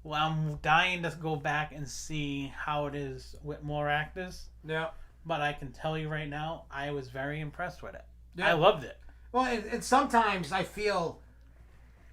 Speaker 2: Well, I'm dying to go back and see how it is with more actors.
Speaker 1: Yeah.
Speaker 2: But I can tell you right now, I was very impressed with it.
Speaker 1: Yeah.
Speaker 2: I loved it.
Speaker 1: Well, and sometimes I feel,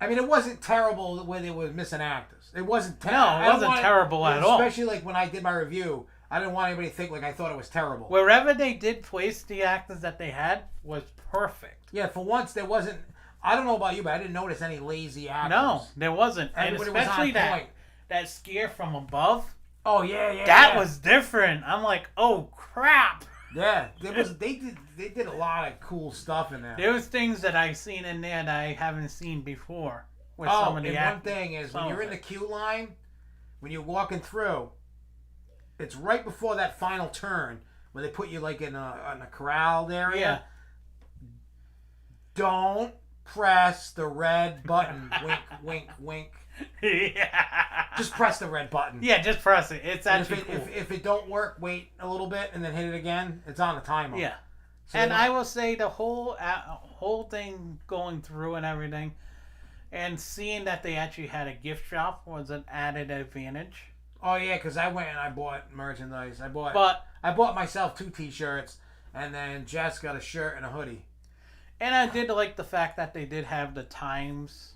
Speaker 1: I mean, it wasn't terrible the way they were missing actors. It wasn't terrible.
Speaker 2: No, it wasn't terrible at all.
Speaker 1: Especially like when I did my review, I didn't want anybody to think like I thought it was terrible.
Speaker 2: Wherever they did place the actors that they had was perfect.
Speaker 1: Yeah, for once there wasn't. I don't know about you, but I didn't notice any lazy actors.
Speaker 2: No, there wasn't.
Speaker 1: Everybody
Speaker 2: and especially
Speaker 1: was on point.
Speaker 2: that scare from above.
Speaker 1: Oh yeah.
Speaker 2: That was different. I'm like, oh crap.
Speaker 1: Yeah, they did a lot of cool stuff in there.
Speaker 2: There was things that I've seen in there that I haven't seen before. With some of the
Speaker 1: one thing is when you're in the queue line, when you're walking through, it's right before that final turn where they put you like in a corral area.
Speaker 2: Yeah.
Speaker 1: Don't press the red button. Wink, wink, wink.
Speaker 2: Yeah.
Speaker 1: Just press the red button.
Speaker 2: Yeah, just press it. It's actually cool.
Speaker 1: If it don't work, wait a little bit and then hit it again. It's on the timer.
Speaker 2: Yeah.
Speaker 1: So
Speaker 2: and I will say the whole thing going through and everything, and seeing that they actually had a gift shop was an added advantage.
Speaker 1: Oh yeah, because I went and I bought merchandise. I bought myself 2 T-shirts, and then Jess got a shirt and a hoodie.
Speaker 2: And I did like the fact that they did have the times.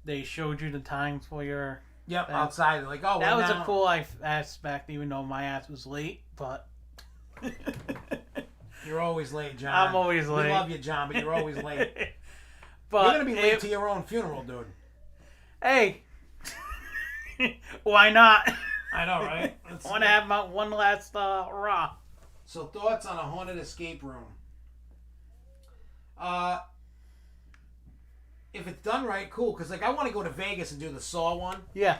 Speaker 2: They showed you the times for your...
Speaker 1: Yep, outside. Like, oh,
Speaker 2: that was a cool aspect, even though my ass was late, but...
Speaker 1: You're always late, John.
Speaker 2: I'm always late.
Speaker 1: We love you, John, but you're always late.
Speaker 2: But
Speaker 1: you're going to be late to your own funeral, dude.
Speaker 2: Hey. Why not?
Speaker 1: I know, right?
Speaker 2: I want to have my one last hurrah.
Speaker 1: So, thoughts on a haunted escape room? If it's done right, cool. Because like I want to go to Vegas and do the Saw one.
Speaker 2: Yeah,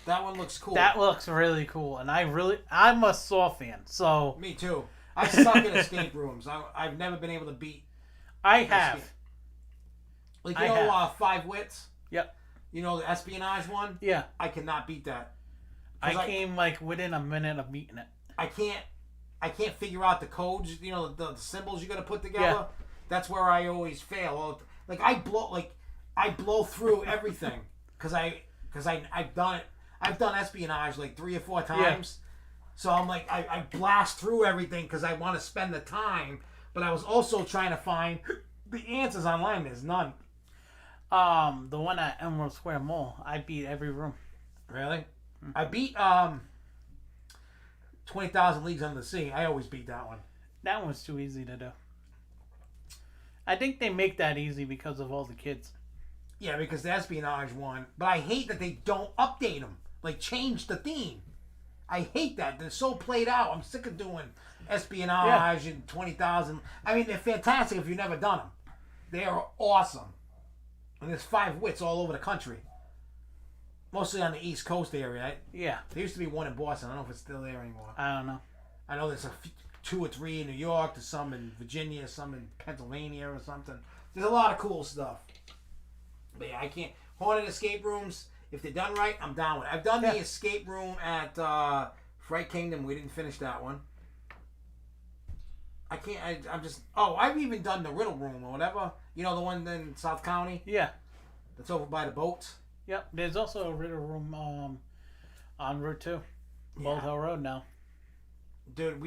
Speaker 1: that one looks cool.
Speaker 2: That looks really cool, and I'm a Saw fan. So
Speaker 1: me too. I suck at escape rooms. I've never been able to beat.
Speaker 2: I have.
Speaker 1: Like you know, Five Wits.
Speaker 2: Yep.
Speaker 1: You know the espionage one.
Speaker 2: Yeah.
Speaker 1: I cannot beat that.
Speaker 2: I came like within a minute of beating it.
Speaker 1: I can't figure out the codes. You know the symbols you got to put together.
Speaker 2: Yeah.
Speaker 1: That's where I always fail. Like I blow through everything because I've done it. I've done espionage like 3 or 4 times. Yeah. So I'm like I blast through everything because I want to spend the time, but I was also trying to find the answers online. There's none.
Speaker 2: The one at Emerald Square Mall, I beat every room.
Speaker 1: Really? Mm-hmm. I beat 20,000 Leagues Under the Sea. I always beat that one.
Speaker 2: That one's too easy to do. I think they make that easy because of all the kids.
Speaker 1: Yeah, because the espionage one. But I hate that they don't update them. Like, change the theme. I hate that. They're so played out. I'm sick of doing espionage and 20,000. I mean, they're fantastic if you've never done them. They are awesome. And there's 5 wits all over the country. Mostly on the East Coast area.
Speaker 2: Yeah.
Speaker 1: There used to be one in Boston. I don't know if it's still there anymore.
Speaker 2: I don't know.
Speaker 1: I know there's 2 or 3 in New York. There's some in Virginia. Some in Pennsylvania or something. There's a lot of cool stuff. But yeah, I can't. Haunted escape rooms, if they're done right, I'm down with it. I've done the escape room at Fright Kingdom. We didn't finish that one. I can't. I'm just. Oh, I've even done the Riddle Room or whatever. You know, the one in South County?
Speaker 2: Yeah.
Speaker 1: That's over by the boats?
Speaker 2: Yep. There's also a Riddle Room on Route 2. Bald Hill Road now.
Speaker 1: Dude,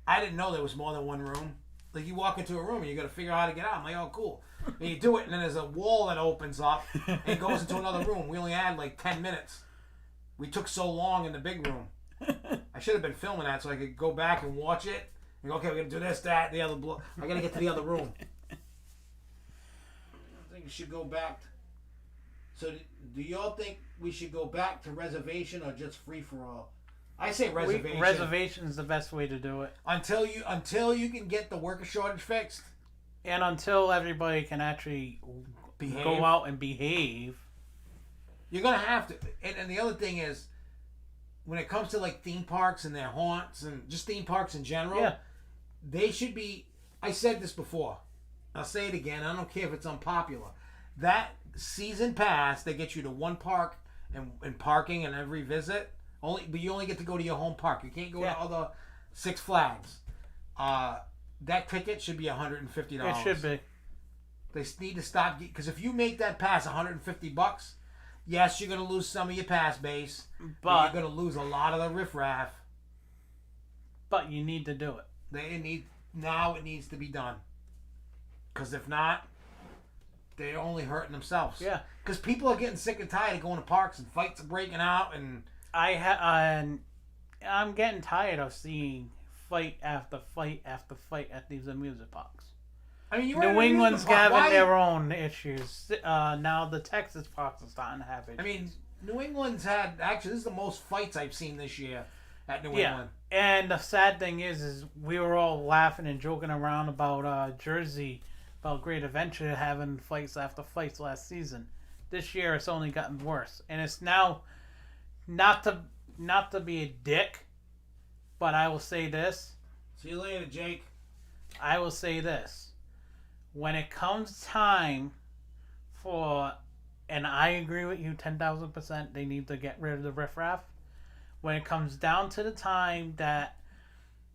Speaker 1: I didn't know there was more than one room. Like, you walk into a room and you got to figure out how to get out. I'm like, oh, cool. And you do it, and then there's a wall that opens up and goes into another room. We only had like 10 minutes. We took so long in the big room. I should have been filming that so I could go back and watch it. And go, okay, we're going to do this, that, the other. I got to get to the other room. I think we should go back. So, do y'all think we should go back to reservation or just free for all? I say reservation.
Speaker 2: Reservation is the best way to do it.
Speaker 1: Until you can get the worker shortage fixed.
Speaker 2: And until everybody can actually go out and behave.
Speaker 1: You're going to have to. And the other thing is, when it comes to like theme parks and their haunts and just theme parks in general, they should be. I said this before. I'll say it again. I don't care if it's unpopular. That season pass that gets you to one park and parking and every visit, but you only get to go to your home park. You can't go to other Six Flags. That ticket should be $150.
Speaker 2: It should be.
Speaker 1: They need to stop, because if you make that pass $150, yes, you're going to lose some of your pass base, but you're going to lose a lot of the riffraff.
Speaker 2: But you need to do it.
Speaker 1: Now it needs to be done. Because if not, they're only hurting themselves.
Speaker 2: Yeah.
Speaker 1: Because people are getting sick and tired of going to parks and fights are breaking out and
Speaker 2: I'm getting tired of seeing fight after fight after fight at these amusement parks.
Speaker 1: I mean,
Speaker 2: New England's having their own issues. Now the Texas parks are starting to have issues.
Speaker 1: I mean, New England's had this is the most fights I've seen this year at New England.
Speaker 2: And the sad thing is we were all laughing and joking around about Jersey, about Great Adventure having fights after fights last season. This year it's only gotten worse, and it's now not to be a dick, but I will say this.
Speaker 1: See you later, Jake.
Speaker 2: I will say this. When it comes time for, and I agree with you 10,000%, they need to get rid of the riffraff. When it comes down to the time that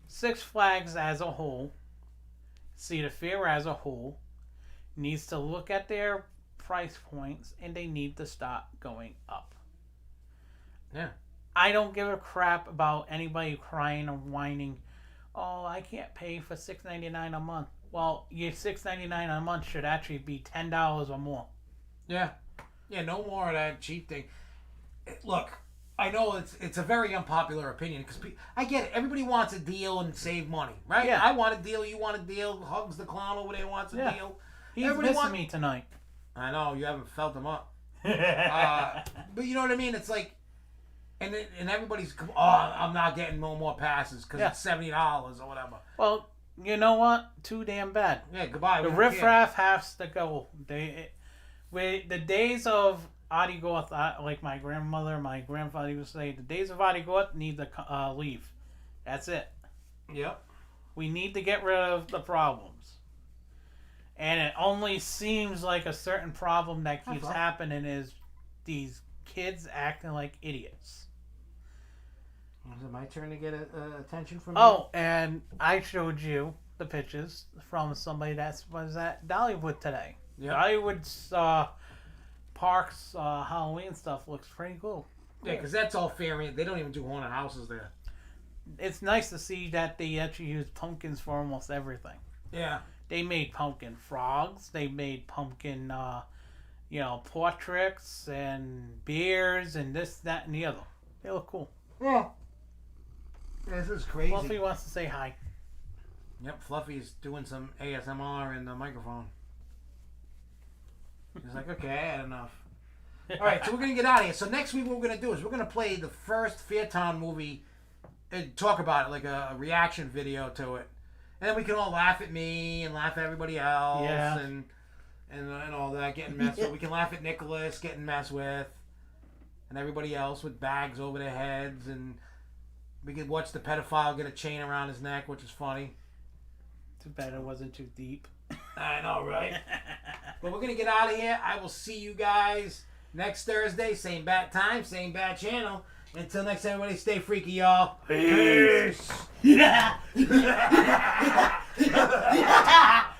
Speaker 2: Six Flags as a whole, Cedar Fair as a whole, needs to look at their price points and they need to start going up.
Speaker 1: Yeah.
Speaker 2: I don't give a crap about anybody crying or whining, oh, I can't pay for $6.99 a month. Well, your $6.99 a month should actually be $10 or more.
Speaker 1: Yeah. Yeah, no more of that cheap thing. Look, I know it's a very unpopular opinion because I get it. Everybody wants a deal and save money, right?
Speaker 2: Yeah.
Speaker 1: I want a deal. You want a deal. Hugs the clown over there wants a deal.
Speaker 2: He's missing me tonight.
Speaker 1: I know. You haven't felt him up. But you know what I mean? It's like, and everybody's, I'm not getting no more passes because it's $70 or whatever.
Speaker 2: Well, you know what? Too damn bad.
Speaker 1: Yeah, goodbye.
Speaker 2: The riffraff has to go. The days of Adi Goth, like my grandmother, my grandfather used to say, the days of Adi Goth need to leave. That's it.
Speaker 1: Yep.
Speaker 2: We need to get rid of the problems. And it only seems like a certain problem that keeps happening is these kids acting like idiots.
Speaker 1: Is it my turn to get attention from you?
Speaker 2: Oh, and I showed you the pictures from somebody that was at Dollywood today.
Speaker 1: Yeah.
Speaker 2: Dollywood's parks Halloween stuff looks pretty cool.
Speaker 1: Yeah, because that's all fair. They don't even do haunted houses there.
Speaker 2: It's nice to see that they actually use pumpkins for almost everything.
Speaker 1: Yeah.
Speaker 2: They made pumpkin frogs. They made pumpkin, portraits and beers and this, that, and the other. They look cool.
Speaker 1: Yeah. This is crazy.
Speaker 2: Fluffy wants to say hi.
Speaker 1: Yep, Fluffy's doing some ASMR in the microphone. He's like, okay, I had enough. All right, so we're gonna get out of here. So next week, what we're gonna do is we're gonna play the first Fairtown movie and talk about it, like a reaction video to it, and then we can all laugh at me and laugh at everybody else, and all that getting messed with. We can laugh at Nicholas getting messed with, and everybody else with bags over their heads, and we could watch the pedophile get a chain around his neck, which is funny.
Speaker 2: Too bad it wasn't too deep.
Speaker 1: I know, right? But we're gonna get out of here. I will see you guys next Thursday, same bat time, same bat channel. Until next time, everybody stay freaky, y'all.
Speaker 2: Peace.
Speaker 1: Peace.